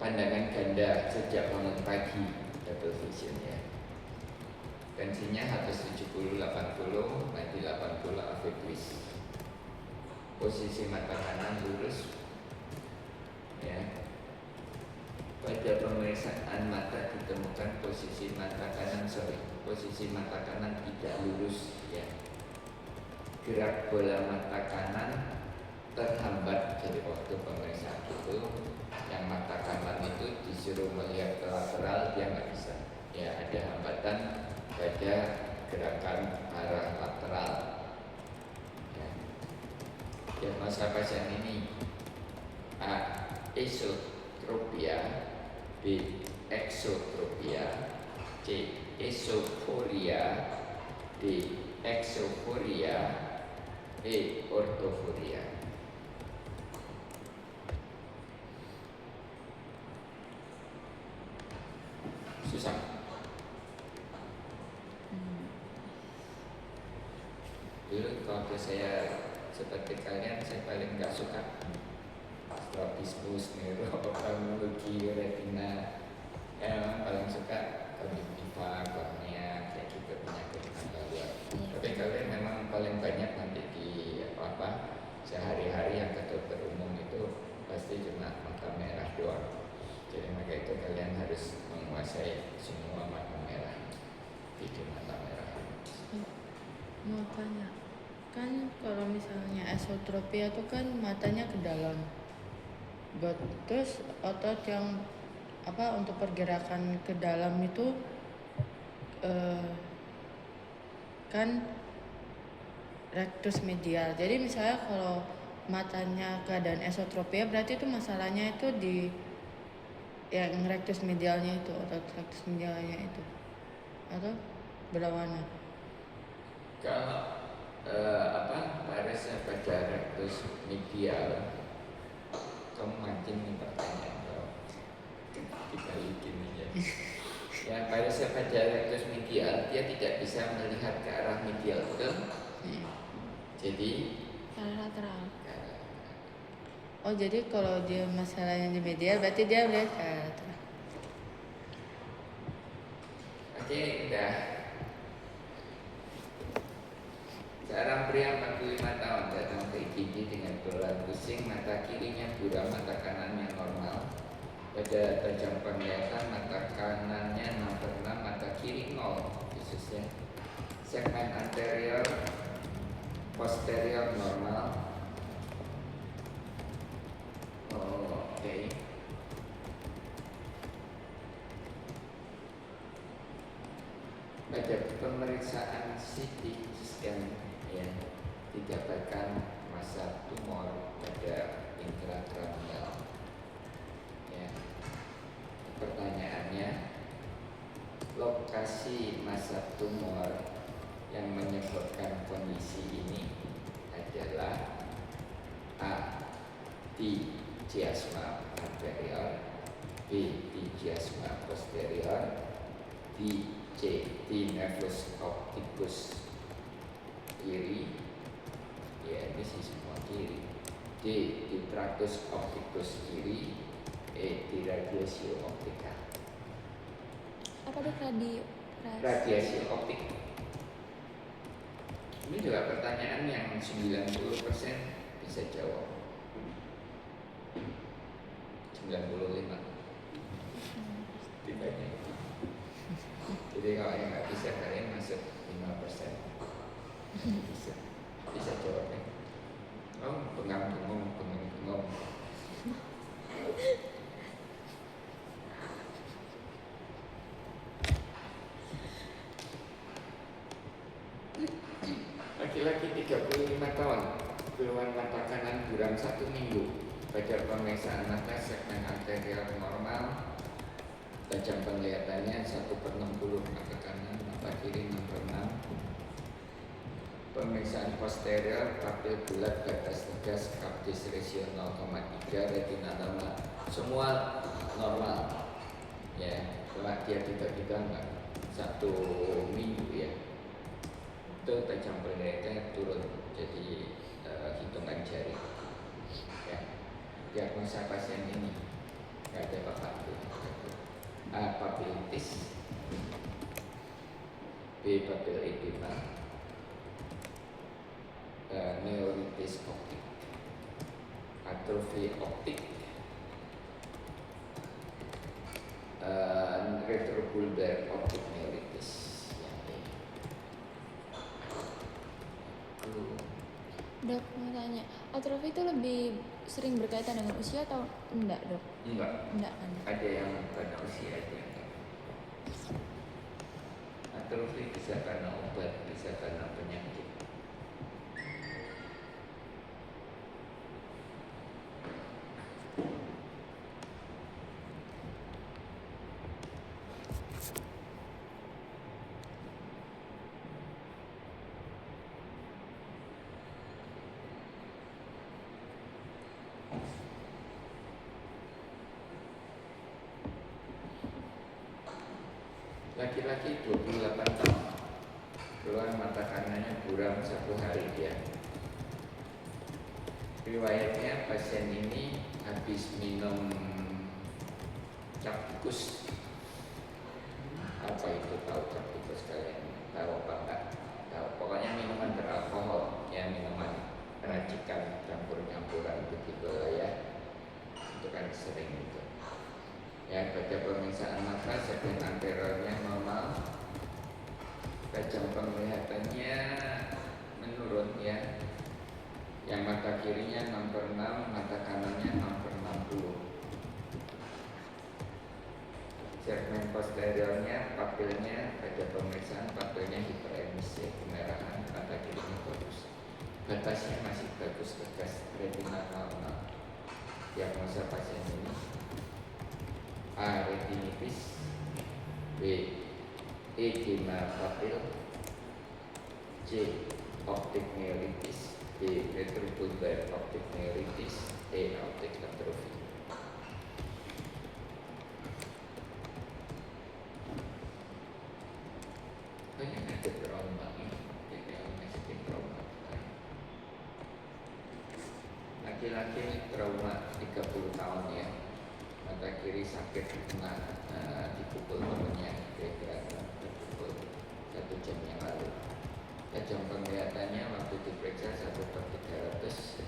Pandangan ganda sejak bangun pagi, double vision, ya. Tensinya 170/80, nanti 80 afibris. Posisi mata kanan lurus, ya. Pada pemeriksaan mata ditemukan posisi mata kanan tidak lurus, ya. Gerak bola mata kanan terhambat. Jadi waktu pemeriksaan itu, yang mata kanan itu disuruh melihat ke lateral, dia nggak bisa, ya, ada hambatan pada gerakan arah lateral, ya. Diagnosa pasien ini: A. Esotropia, B. Exotropia, C. Esoforia, D. Exoforia, E. Ortoforia. Susah. Dulu waktu saya seperti kalian, saya paling nggak suka strabismus, neuroftalmologi, retina. Emang paling suka konjungtiva, kornea, kayak gitu, penyakit mata luar. Tapi kalian memang paling banyak nanti di sehari-hari yang ke dokter umum itu pasti cuma mata merah doang. Jadi maka itu kalian harus menguasai semua mata merah, video mata merah. Makanya kan kalau misalnya esotropia itu kan matanya ke dalam, terus otot yang untuk pergerakan ke dalam itu kan rectus medial. Jadi misalnya kalau matanya keadaan esotropia, berarti itu masalahnya itu di yang rectus medialnya itu, otot rectus medialnya itu, atau berlawanan. Kalau paresia pada rectus medial, kamu mancing nih pertanyaan, kalau dibalikin aja. Ya, paresia pada rectus medial, dia tidak bisa melihat ke arah medial, betul? Jadi Arah lateral. Oh jadi kalau dia masalahnya di medial berarti dia lihat ke atas. Oke, udah. Seorang pria 45 tahun datang ke IGD dengan keluhan pusing, mata kirinya buram, mata kanannya normal. Pada tajam penglihatan, mata kanannya 6/6, mata kiri 0 khususnya. Segmen anterior, posterior normal. Oh, oke. Pada pemeriksaan CT scan ya didapatkan massa tumor pada intrakranial. Ya. Pertanyaannya, lokasi massa tumor yang menyebabkan kondisi ini adalah A. Di chiasma anterior, B. Di chiasma posterior, C. Di nervus opticus kiri, ya ini sih semua kiri. D. Di tractus opticus kiri, E. Di radiatio optica. Apa dok Radiasi optik. Ini juga pertanyaan yang 90% bisa jawab. 95 tipenya. Jadi kalau yang nggak bisa kalian masuk 5%. Bisa jawabnya. Oh, pengang-pengung. Laki-laki 35 tahun, keluhan mata kanan buram 1 minggu. Pada pemeriksaan mata segmen anterior normal, tajam penglihatannya 1/60 mata kanan, mata kiri 6/6. Pemeriksaan posterior, papil bulat, batas tegas, Kaptis rasio 0,3, retina normal, semua normal. Ya, setelah dia tiba-tiba enggak 1 minggu ya, itu tajam penglihatannya turun jadi hitungan jari. Ya, diagnosa pasien ini nggak ada apa-apa. A. Papilitis, B. papil edema, neuritis optik, atrofi optik, retrobulbar optik neuritis. Dok, mau tanya, atrofi itu lebih sering berkaitan dengan usia atau enggak dok? Enggak. Enggak kan? Ada yang karena usia, ada yang enggak. Atrofi bisa karena obat, bisa karena penyakit. Laki-laki 28 tahun, keluar mata kanannya buram 1 hari dia. Riwayatnya pasien ini habis minum capkus. Apa itu, tahu capkus kalian? Tahu apa enggak? Tahu. Pokoknya minuman beralkohol, ya minuman racikan campur-campuran begitu lah ya. Itu kan sering itu. Ya, pada pemeriksaan mata segmen anteriornya normal, tajam penglihatannya menurun ya. Yang mata kirinya 6/6, mata kanannya 6/60. Segmen posteriornya, papilnya pada pemeriksaan papilnya hiperemis ya, kemerahan, mata kirinya bagus. Batasnya masih bagus, tegas, retina normal. Diagnosa pasien ini A. Retinitis, B. Edema papil, C. Optik neuritis, D. Retrobulbar optik neuritis, E. Optik atrofi. Banyak ada trauma ini, diagnostik trauma. Laki-laki trauma sebelah kiri sakit kena dipukul temennya, kira-kira dipukul 1 jam yang lalu. Tajam penglihatannya waktu diperiksa 1/300,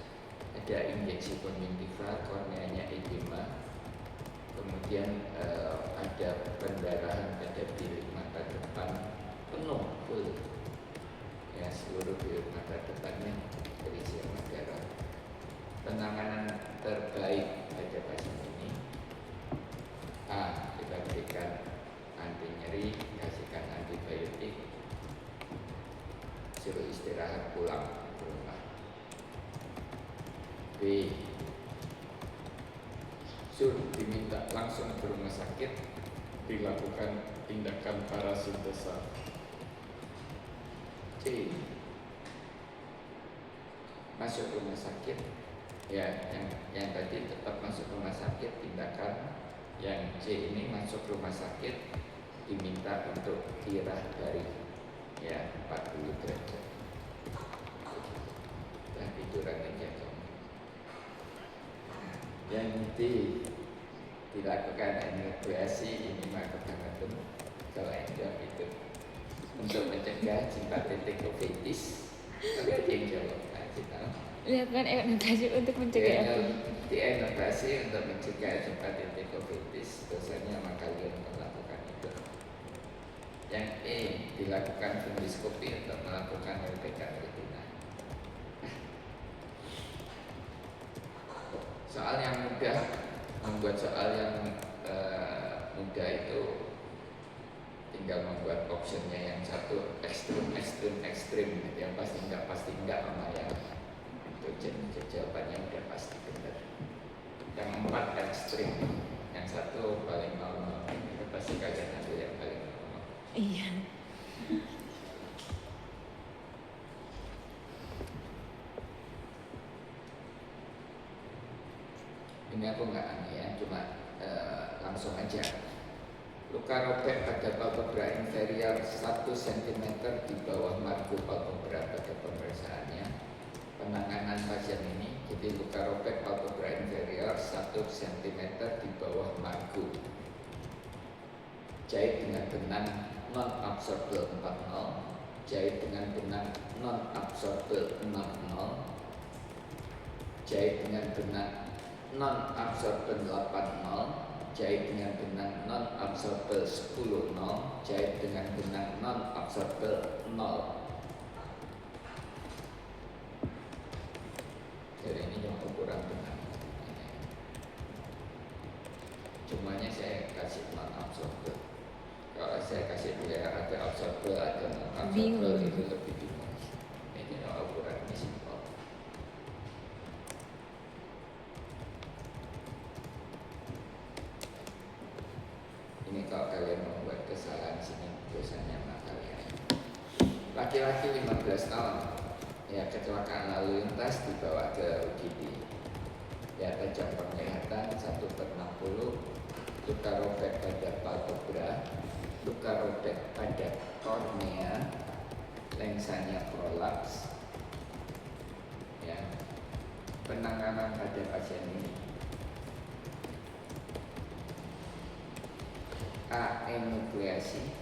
ada injeksi konjungtiva, korneanya edema, kemudian ada pendarahan pada bilik mata depan penuh full, ya seluruh bilik mata depannya berisi darah. Penanganan terbaik pada pasien ini, kita berikan anti nyeri, kasihkan antibiotik, suruh istirahat pulang ke rumah. B, suruh diminta langsung ke rumah sakit, dilakukan tindakan parasintesa. C, masuk rumah sakit, ya yang tadi tetap masuk rumah sakit tindakan. Yang C ini masuk rumah sakit diminta untuk tirah dari, ya 40 derajat. Nah, tiduran aja kamu. Yang D, dilakukan aneuploasi, ini maka kebangetan kalau enggak itu untuk mencegah simpatetik uveitis. Tapi ada yang jawab, Dilakukan euthanasi untuk mencegah apa? Dienotasi untuk mencegah simpatetik uveitis, dosanya maka kalian melakukan itu. Yang E, dilakukan fundiskopi untuk melakukan perbaikan retina. Soal yang mudah, membuat soal yang mudah itu tinggal membuat optionnya yang satu ekstrim, yang pasti enggak sama yang itu jawabannya udah pasti benar. Yang 4 ekstrim, yang satu paling normal, itu pasti kalian ambil yang paling normal. Iya. Ini aku nggak aneh ya, cuma langsung aja. Luka robek pada palpebra inferior 1 cm di bawah margo palpebra pada pemeriksaannya. Penanganan pasien ini, jadi luka robek palpebra inferior 1 cm di bawah margo. Jahit dengan benang non-absorbable 40, jahit dengan benang non-absorbable 60, jahit dengan benang non-absorbable 80, jahit dengan benang non-absorbable 10, jahit dengan benang non-absorbable 0. Jadi ini yang ukuran benang. Cumanya saya kasih non-absorbable. Kalau saya kasih dia ada absorbable, ada non-absorbable, itu lebih bingung. Ini ukuran ini simpel. Ini kalau kalian membuat kesalahan sini, dosanya sama kalian. Laki-laki 15 tahun, ya kecelakaan lalu lintas dibawa ke UGD. Ya tajam penglihatan 1/60, luka robek pada palpebra, luka robek pada kornea, lensanya prolaps. Ya, penanganan pada pasien ini: A, enukleasi,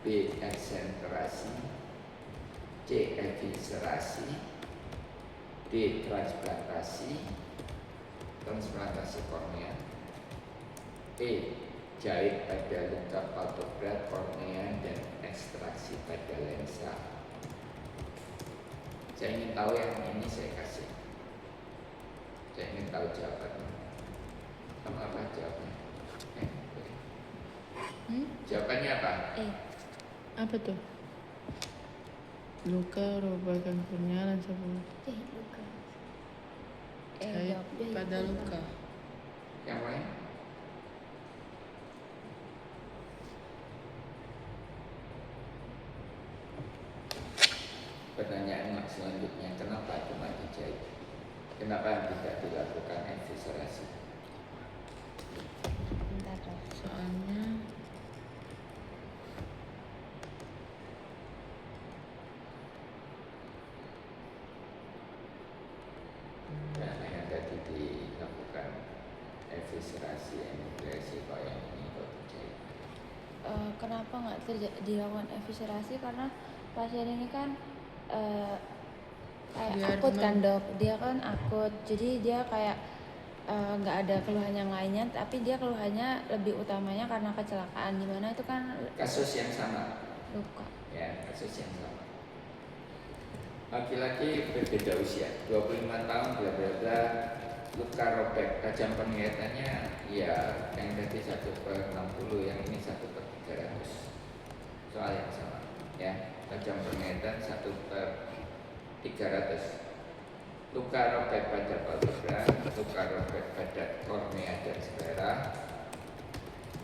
B, eksentrasi, C, eviscerasi, D, transplantasi kornea, E, jahit pada luka palpebra, kornea, dan ekstraksi pada lensa. Saya ingin tahu yang ini, saya kasih. Saya ingin tahu jawabannya. Kamu apa jawabnya? Jawabannya apa? Apa tuh? Luka robekan kornea dan sebagainya. Jahit luka. Jahit pada luka. Yang lain? Pertanyaan selanjutnya, kenapa cuma dijahit? Kenapa tidak dilakukan eviscerasi? Bentar dong. Soalnya Karena yang tadi dilakukan eviscerasi eviscerasi, enukleasi kalau yang ini kok terjadi? Kenapa nggak dilakukan eviscerasi? Karena pasien ini kan kayak Biar akut kan dok, dia kan akut, jadi dia kayak nggak ada keluhan yang lainnya, tapi dia keluhannya lebih utamanya karena kecelakaan, dimana itu kan Kasus yang sama, luka. ya kasus yang sama. Laki-laki berbeda usia, 25 tahun, bla bla bla, luka robek, tajam penglihatannya, ya yang tadi 1/60, yang ini 1/300. Soal yang sama, ya tajam penglihatan 1/300. Luka robek pada palpebra, luka robek pada kornea dan sklera,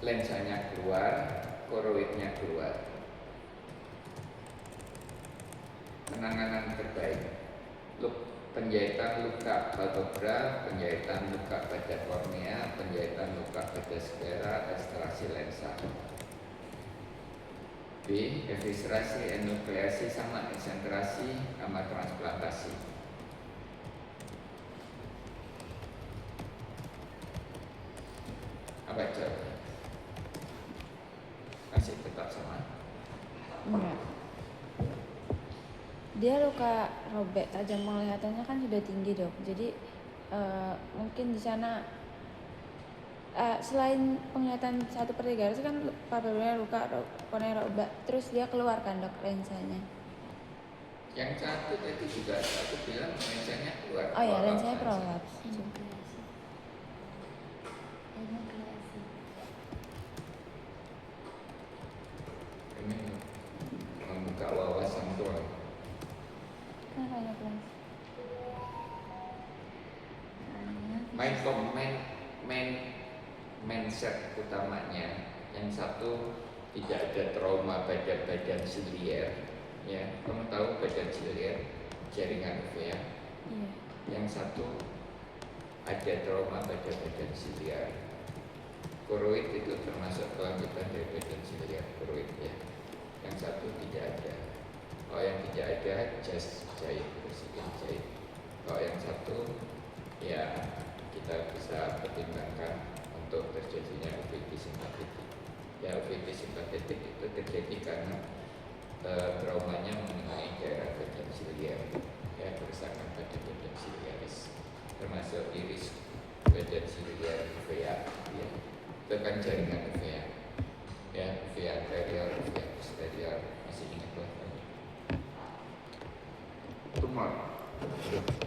lensanya keluar, koroidnya keluar. Penanganan terbaik, penjahitan luka palpebra, penjahitan luka pada kornea, penjahitan luka pada sklera, ekstraksi lensa. B. Eviscerasi, enukleasi sama eksentrasi sama transplantasi. Apa jawabnya? Masih tetap sama? Enggak. Dia luka robek, tajam penglihatannya kan sudah tinggi dok. Jadi mungkin di sana selain penglihatan 1/300 kan palpebranya luka, kornea robek, terus dia keluar kan dok lensanya. Yang satu tadi juga aku bilang lensanya keluar. Oh ya, Prolaps lensanya lensa. prolaps. Enukleasi. Enukleasi. Ini membuka wawasan doang. Kenapa enuklasi? Mindset utamanya yang satu tidak ada trauma pada badan silier, ya kamu tahu badan silier jaringan uvea. Iya. Yang satu ada trauma pada badan silier. Koroid itu termasuk kelanjutan dari badan silier, koroid ya. Yang satu tidak ada. Kalau yang tidak ada just jahit, bersihin jahit. Kalau yang satu ya kita bisa pertimbangkan untuk terjadinya uveitis simpatetik. Ya uveitis simpatetik itu terjadi karena traumanya mengenai daerah badan silier, ya kerusakan pada badan siliaris, termasuk iris badan silier uvea, ya itu kan jaringan uvea, ya uvea anterior, uvea posterior, masih ingat lah kan? Tumor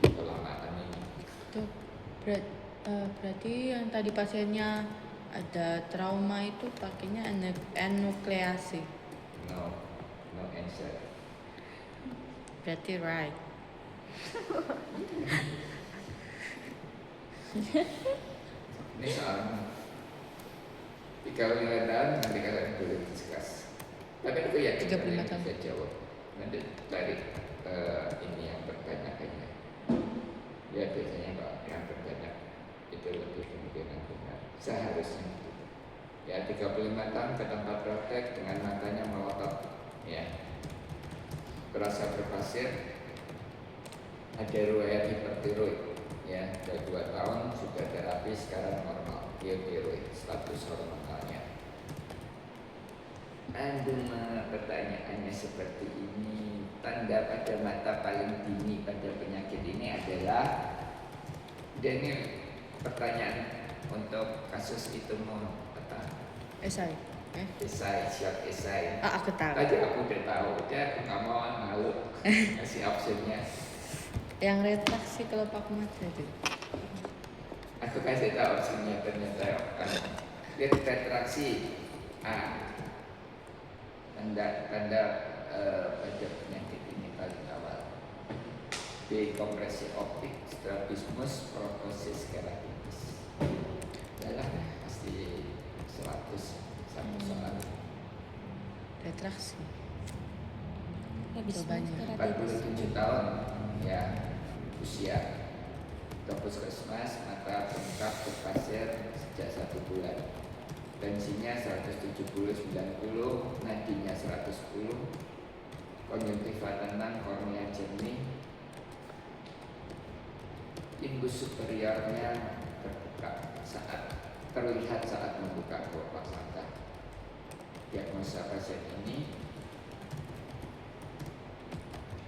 kelamaan ini. Dok, berarti yang tadi pasiennya ada trauma itu pakainya enukleasi. No answer. Berarti right. Ini soalnya 35 tahun nanti kalian boleh discuss. Tapi aku yakin 35 kalian tahun. bisa jawab. Nanti tarik ini yang berbanyak aja. Ya biasanya kalau yang berbanyak itu lebih kemungkinan benar. Seharusnya gitu. Ya 35 tahun ke tempat praktek dengan matanya melotot, ya berasa berpasir, ada riwayat hipertiroid, ya sudah 2 tahun sudah terapi, sekarang normal, tiroid, status hormonalnya. Aduh, pertanyaannya seperti ini. Tanda pada mata paling dini pada penyakit ini adalah, dan ini pertanyaan untuk kasus itu mau apa? Esai. Esai, siap esai. Aku tahu. Tadi aku udah tahu, udah aku nggak mau malu kasih optionnya. Yang retraksi kelopak mata itu. Aku kasih tahu optionnya ternyata lihat retraksi A. Tanda pada penyakit ini paling awal. B. Kompresi optik, strabismus, protosis keratitis. Yalah, pasti 100 satu soal. Retraksi. Habis Coba banyak. 47 tahun ya usia. Ke puskesmas, mata bengkak berpasir sejak 1 bulan. Tensinya 170/90, nadinya 110, konjungtiva tenang, kornea jernih, imbus superiornya terbuka saat terlihat saat membuka kelopak mata. Diagnosa pasien ini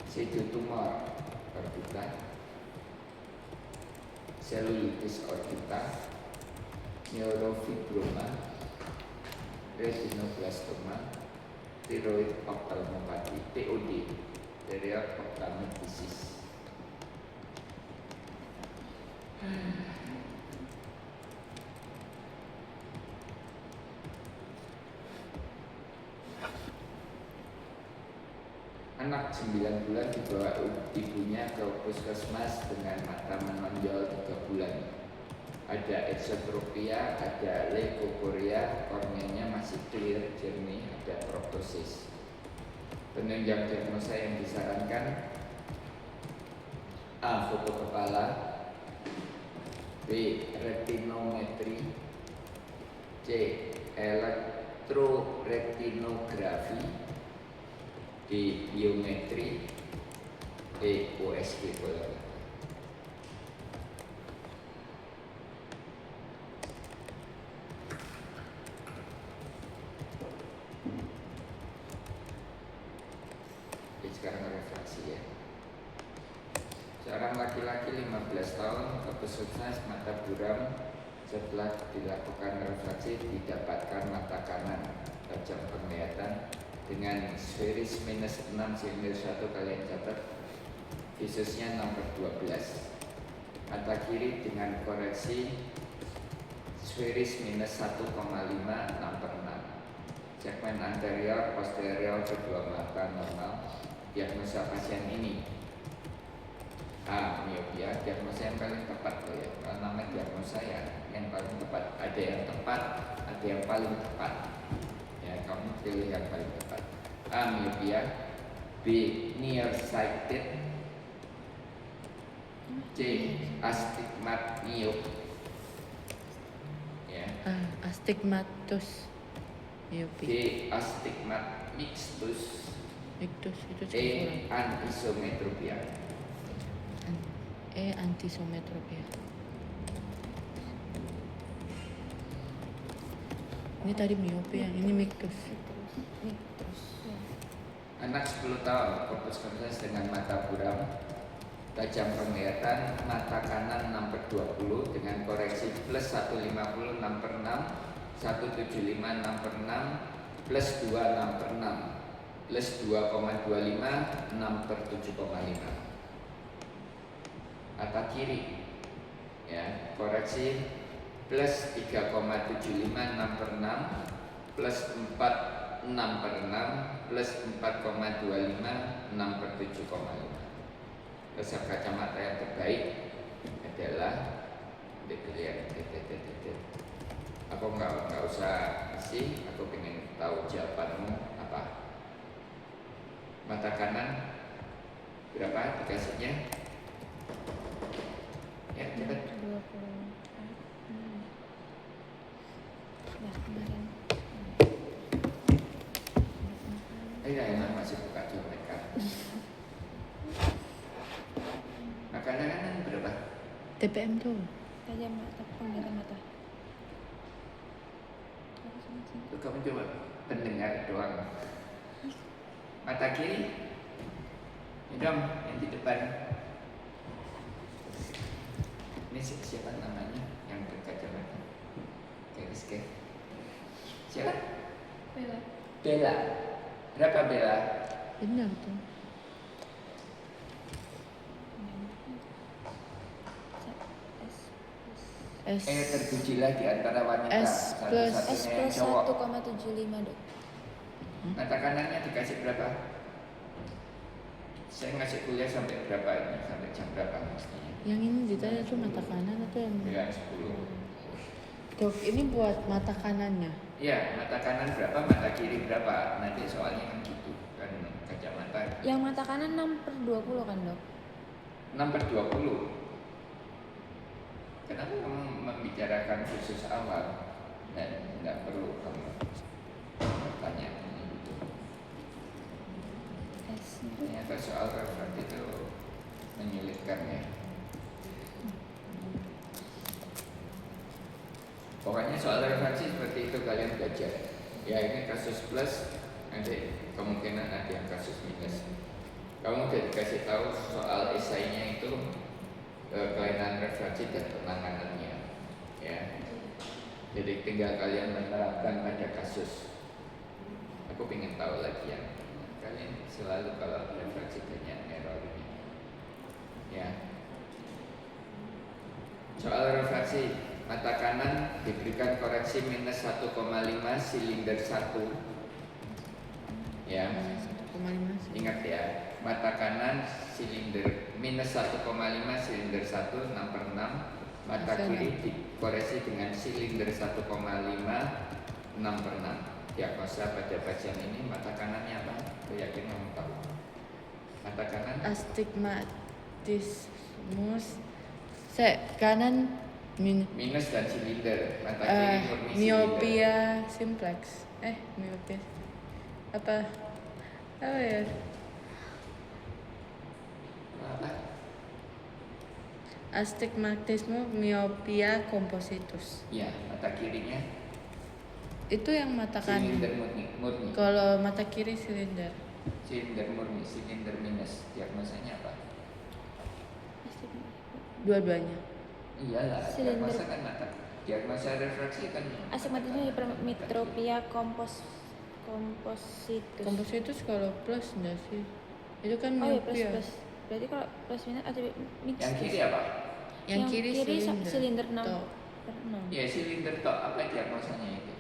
pseudotumor orbita, selulitis orbita, neurofibroma, retinoblastoma, thyroid ophthalmopathy (TOD), thyroid ophthalmic disease. Anak 9 bulan dibawa ibunya ke puskesmas dengan mata menonjol 3 bulan. Ada exotropia, ada leukoporia, korneanya masih clear, jernih, ada proptosis. Penunjang diagnosa yang disarankan: A. Foto kepala, B. Retinometri, C. Elektroretinografi, D. Biometri, E. USG pola. Sekarang refleksi ya. Seorang laki-laki 15 tahun ke puskesmas mata buram. Setelah dilakukan refleksi didapatkan mata kanan tajam penglihatan dengan sferis minus 6 silinder 1, kalian catat visusnya nomor 12. Mata kiri dengan koreksi sferis minus 1,5 6/6. Segmen anterior posterior kedua mata normal. Diagnosa pasien ini: A. Miopia. Diagnosa yang paling tepat loh ya. Kalau namanya diagnosa ya yang paling tepat. Ada yang tepat, ada yang paling tepat. Ya, kamu pilih yang paling tepat. A. Miopia, B. Nearsighted, C. Astigmat miop. Ya. Astigmatus D. miopi. Astigmat mixtus. Itu E. kurang. Anisometropia. E. Antisometropia. Ini tadi miopi, yang ini mictus. Nih terus ya. Anak 10 tahun ke puskesmas dengan mata buram, tajam penglihatan, mata kanan 6/20 dengan koreksi plus 150 6/6, 175 6/6, plus 2 6/6, plus 2,25 6/7,5. Mata kiri ya, koreksi plus 3,75 6/6, plus 4 6/6, plus 4,25 6/7,5. Resep kacamata yang terbaik adalah dilihat. Aku nggak usah sih, aku pengen tahu jawabanmu apa. Mata kanan berapa dikasihnya? Ya, cepat. 20. Nah, kemarin. Ya, emang masih buka jam mereka. Makanan kanan berapa? TPM tuh. Tajam mata, penglihatan mata. Tuh, kamu coba pendengar doang. Mata kiri, ini dong yang di depan. Ini siapa namanya yang berkacamata? Rizky. Siapa? Bella. Bella. Berapa Bella? Benar tuh. S Terpujilah di antara wanita. S plus- S Satu-satunya yang plus cowok. 1,75 dok. Mata kanannya dikasih berapa? Saya ngasih kuliah sampai berapa ini? Sampai jam berapa mestinya? yang ini ditanya tuh mata kanan atau yang Ya 10. Dok, ini buat mata kanannya. Iya, mata kanan berapa, mata kiri berapa? Nanti soalnya kan gitu kan, kacamata Yang mata kanan 6/20 kan dok? 6/20. Kenapa kamu membicarakan khusus awal dan nggak perlu kamu bertanya ini gitu? S. Ternyata soal referat itu menyulitkan ya. Pokoknya soal refraksi seperti itu kalian belajar. Ya ini kasus plus, nanti kemungkinan ada yang kasus minus. Kamu udah dikasih tahu soal esainya itu kelainan refraksi dan penanganannya, ya. Jadi tinggal kalian menerapkan pada kasus. Aku ingin tahu lagi ya. Kalian selalu kalau refraksi banyak error ini, ya. Soal refraksi, mata kanan diberikan koreksi minus 1,5 silinder 1, ya. 1,5. Ingat ya, mata kanan silinder minus 1,5 silinder 1 6 per 6. Mata kiri dikoreksi dengan silinder 1,5 6 per 6. Diagnosa pada pasien ini mata kanannya apa? Aku yakin kamu tahu. Mata kanan Astigmatismus kanan minus dan silinder. Mata kiri murni silinder. miopia simplex. Miopia apa ya? Apa? Astigmatisme miopia compositus. Ya, mata kirinya Itu yang mata kanan. silinder murni. Kalau mata kiri silinder. Silinder murni, silinder minus. Diagnosanya apa? Dua-duanya. Iyalah, Silinder. diagnosa kan mata. Diagnosa refraksi kan Astigmatisme hipermetropia kompositus. Compositus kalau plus enggak sih? Itu kan Oh ya plus miopia. plus. Berarti kalau plus minus ada mix. Yang kiri apa? Yang kiri silinder 6 Tok. per 6. Ya silinder tok, apa diagnosanya itu?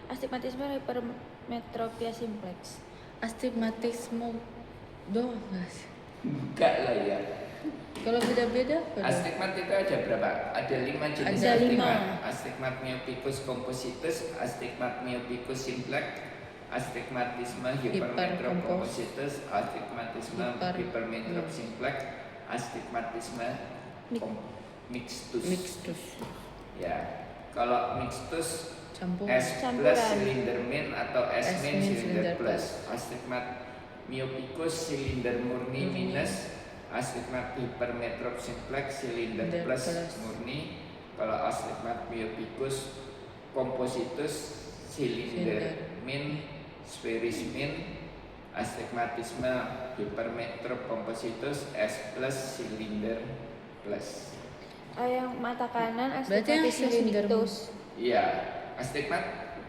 Astigmatisme hipermetropia simplex. Astigmatisme doang nggak sih? Enggak lah ya. Kalau beda-beda apa dong? Astigmat itu ada berapa? Ada 5 jenis Ada astigmat. 5. Astigmat myopicus compositus, astigmat myopicus simplex, astigmatisme hipermetrocompositus, astigmatisme hipermetrop simplex, astigmatisme mixtus. Mixtus. Ya. Kalau mixtus Campur. S plus Campuran. silinder min atau S min S min silinder silinder plus. Astigmat myopicus silinder murni minus, astigmat hipermetrop simplex silinder Silinder plus plus. murni. Kalau astigmat myopicus compositus silinder min spheris min, astigmatisme hipermetrop compositus S plus silinder plus. Oh yang mata kanan Berarti yang astigmatisme silinder mictus. Iya, astigmat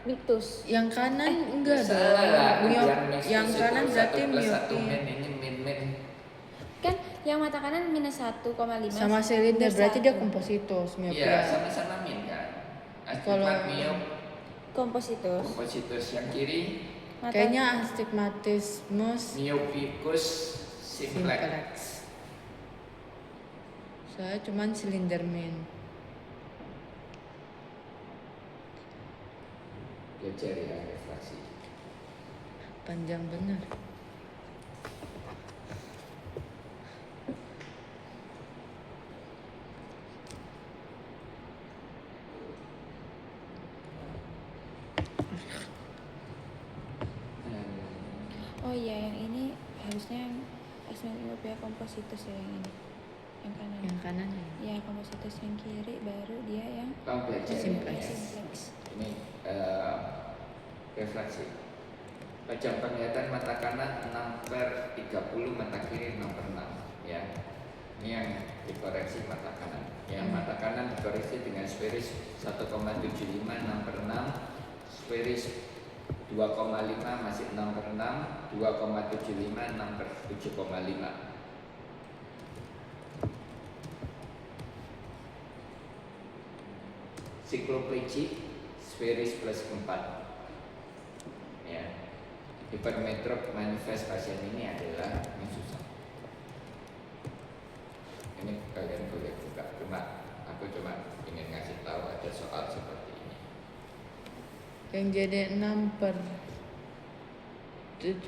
Mictus. Yang kanan enggak salah lah. yang kanan berarti miopia. Ini min. Kan yang mata kanan minus 1,5 Sama silinder minus berarti dia 1. compositus Iya, miopia. sama-sama min kan. Kalau- Astigmat miop Kompositus. compositus yang kiri Mata Kayaknya astigmatismus myopicus simplex. simplex. Saya cuman silinder min. Belajar ya refraksi. Panjang bener. Oh iya yang ini harusnya yang astigmatisme kompositus ya yang ini. Yang kanan. Yang kanan ya. Ya kompositus yang kiri baru dia yang Kamu belajar Simplex. ya. simplex. Ini refraksi. Pajang penglihatan mata kanan 6 per 30, mata kiri 6 per 6 ya. Ini yang dikoreksi mata kanan. Yang mata kanan dikoreksi dengan spheris 1,75 6 per 6, spheris 2,5 masih 6 per 6, 2,75 6 per 7,5. Sikloplegic spheris plus 4 ya. Hipermetrop manifest pasien ini adalah yang susah. Ini kalian boleh buka, aku cuma ingin ngasih tahu ada soal seperti ini. Yang jadi 6 per 7,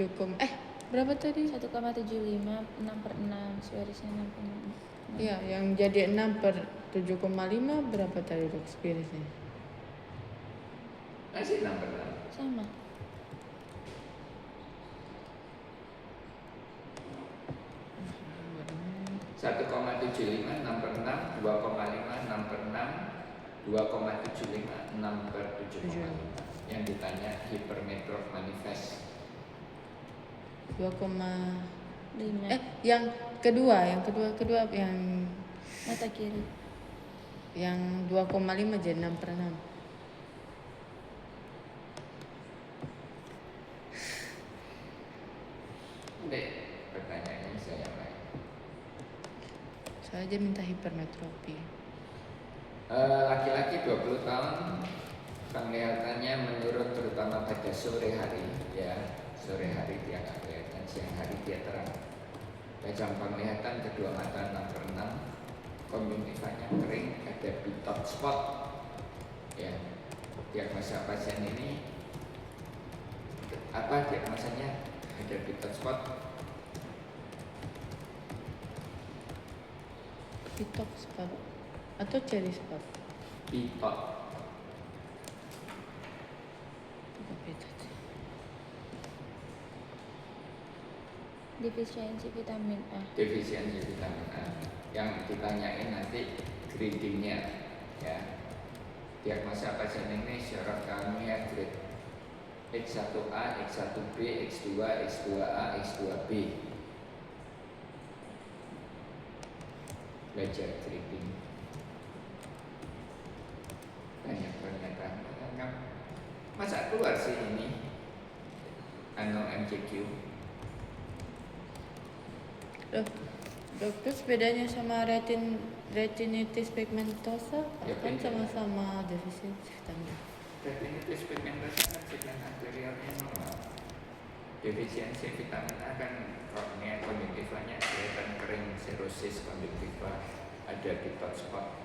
berapa tadi? 1,75 6 per 6 spherisnya 6 per 6. Iya, yang jadi 6 per 7,5 berapa tadi dok spiritnya? Masih 6 per 6. Sama. Hmm. 1,75 6 per 6, 2,5 6 per 6, 2,756 per 7,5. Yang ditanya hipermetrop manifest 2, lima yang kedua yang mata kiri. yang 2,5 jadi 6/6. Dek, pertanyaannya saya lain. Saya aja minta hipermetropi. Laki-laki 20 tahun penglihatannya menurun terutama pada sore hari, ya. Sore hari dia nggak kelihatan, siang hari dia terang. Tajam penglihatan, kedua mata 6/6, konjungtivanya kering, ada bitot spot, ya. Diagnosa pasien ini apa diagnosanya? Ada bitot spot. Pitok spot atau cherry spot? Bitot. Defisiensi vitamin A. Defisiensi vitamin A. Yang ditanyain nanti gradingnya, ya. Diagnosa pasien ini syarat kami grade X1A, X1B, X2, X2A, X2B. Belajar grading. Banyak pernyataan. Masa keluar sih ini? MCQ. Dokter, bedanya sama retinitis pigmentosa Ya, kan beda. sama-sama defisiensi vitamin. Retinitis pigmentosa kan segmen anteriornya normal. Defisiensi vitamin A kan kornea konjungtivanya kelihatan kering, serosis konjungtiva, ada bitot spot.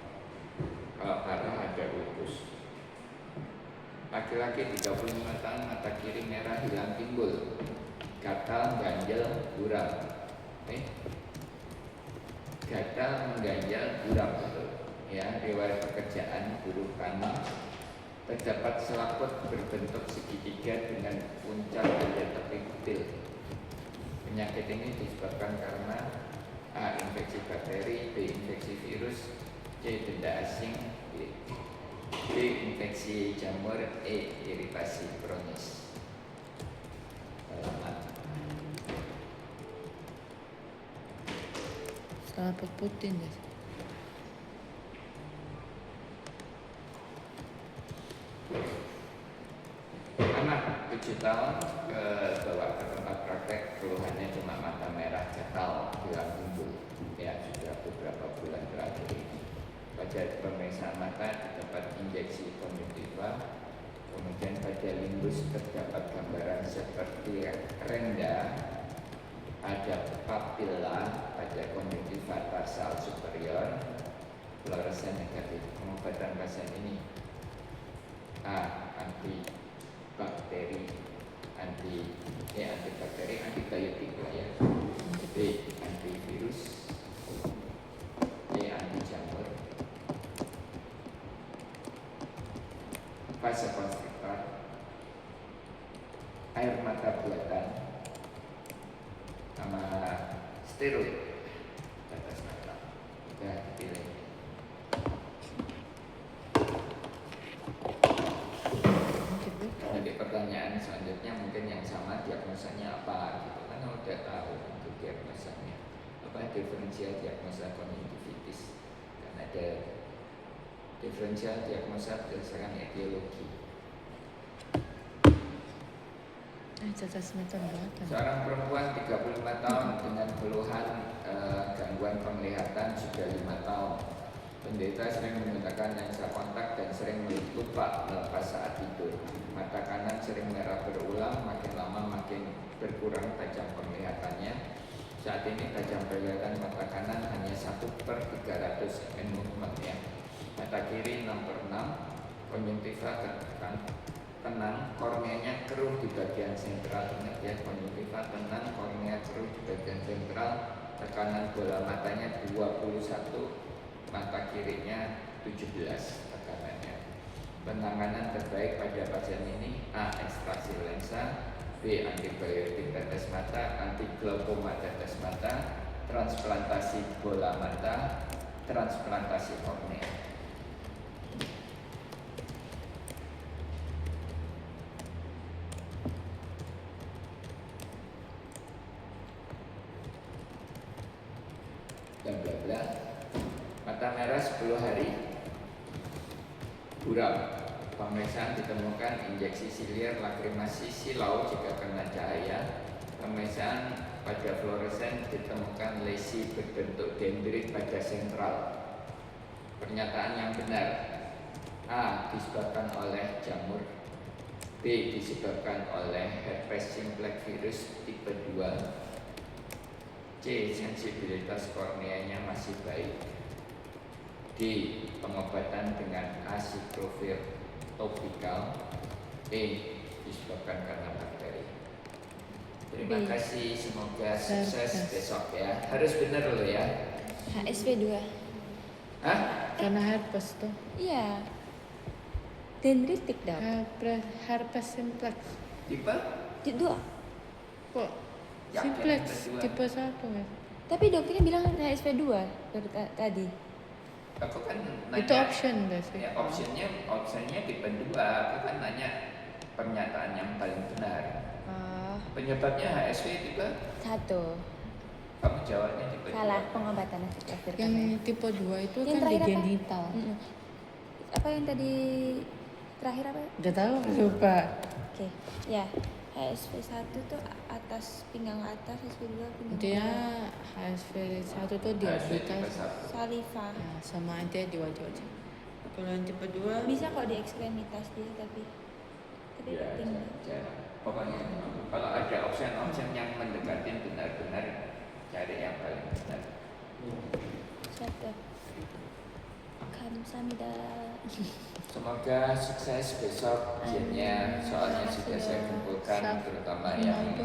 Kalau parah ada lupus. Laki-laki 35 tahun, mata kiri merah, hilang timbul, gatal, ganjel, buram. Gatal, mengganjal, buram, betul. Ya, riwayat pekerjaan buruh kami. Terdapat selaput berbentuk segitiga dengan puncak pada tepi kutil. Penyakit ini disebabkan karena A. Infeksi bakteri, B. Infeksi virus, C. Benda asing, D. Infeksi jamur, E. Iritasi kronis. Selamat. Selaput putih ya. Anak 7 tahun bawa ke tempat praktek, keluhannya cuma mata merah, gatal, hilang timbul. Ya, sudah beberapa bulan terakhir ini. Pada pemeriksaan mata terdapat injeksi konjungtiva, kemudian pada limbus terdapat gambaran seperti renda, ada papilla pada konjungtiva tarsal superior, fluoresen negatif. Pengobatan pasien ini A. Antibakteri, antibiotik lah ya. B. Antivirus, C. Antijamur, vasokonstriktor, air mata buatan, sama steroid tetes mata. Sudah dipilih. Jadi pertanyaan selanjutnya mungkin yang sama, diagnosanya apa gitu kan, udah tahu untuk diagnosanya apa, diferensial diagnosa konjungtivitis, kan ada diferensial diagnosa berdasarkan etiologi. Tetes mata belakang. Seorang perempuan 35 tahun dengan keluhan gangguan penglihatan sudah 5 tahun. Penderita sering menggunakan lensa kontak dan sering lupa melepas saat tidur. Mata kanan sering merah berulang, makin lama makin berkurang tajam penglihatannya. Saat ini tajam penglihatan mata kanan hanya 1/300 movement ya. Mata kiri 6/6, konjungtiva tenang, korneanya keruh di bagian sentral. Ingat ya, konjungtiva tenang, kornea keruh di bagian sentral. Tekanan bola matanya 21, mata kirinya 17 tekanannya. Penanganan terbaik pada pasien ini: A. Ekstraksi lensa, B. Antibiotik tetes mata, antiglaukoma tetes mata, transplantasi bola mata, transplantasi kornea. Pemeriksaan ditemukan injeksi silir, lakrimasi, silau jika kena cahaya. Pemeriksaan pada fluoresen ditemukan lesi berbentuk dendrit pada sentral. Pernyataan yang benar: A. Disebabkan oleh jamur. B. Disebabkan oleh herpes simplex virus tipe 2. C. Sensibilitas korneanya masih baik. D. Pengobatan dengan acyclovir topikal. E. Disebabkan karena bakteri. Terima B. kasih, semoga sukses Herpes. besok ya. Harus benar loh ya. HSV 2. Hah? Karena herpes tuh. Iya. Dendritik dok. Herpes simplex. Tipe? Dua. Kok Yakin simplex kedua. tipe 1 ya? Tapi dokternya bilang HSV 2 dari tadi. Aku kan nanya. Itu option gak sih? Ya, optionnya tipe 2. Aku kan nanya pernyataan yang paling benar. Oh, Penyebabnya HSV tipe? 1. Kamu jawabnya tipe Salah 2. pengobatan acyclovir. Yang tipe 2 itu Yang kan di terakhir apa? genital. Mm-mm. Apa yang tadi terakhir apa? Gak tahu, lupa. Oke, ya. HSV 1 tuh atas pinggang atas, HSV 2 pinggang Dia bawah. HSV 1 tuh di HSV tipe orbitas 1. Saliva. ya, sama dia di wajah-wajah. Kalau yang tipe 2 Bisa kok di ekstremitas dia tapi Ya, tinggi. pokoknya kalau ada option yang mendekati benar-benar cari yang paling benar. Siap. Kamsahamnida. Semoga sukses besok ujiannya. Soalnya sudah saya kumpulkan, terutama yang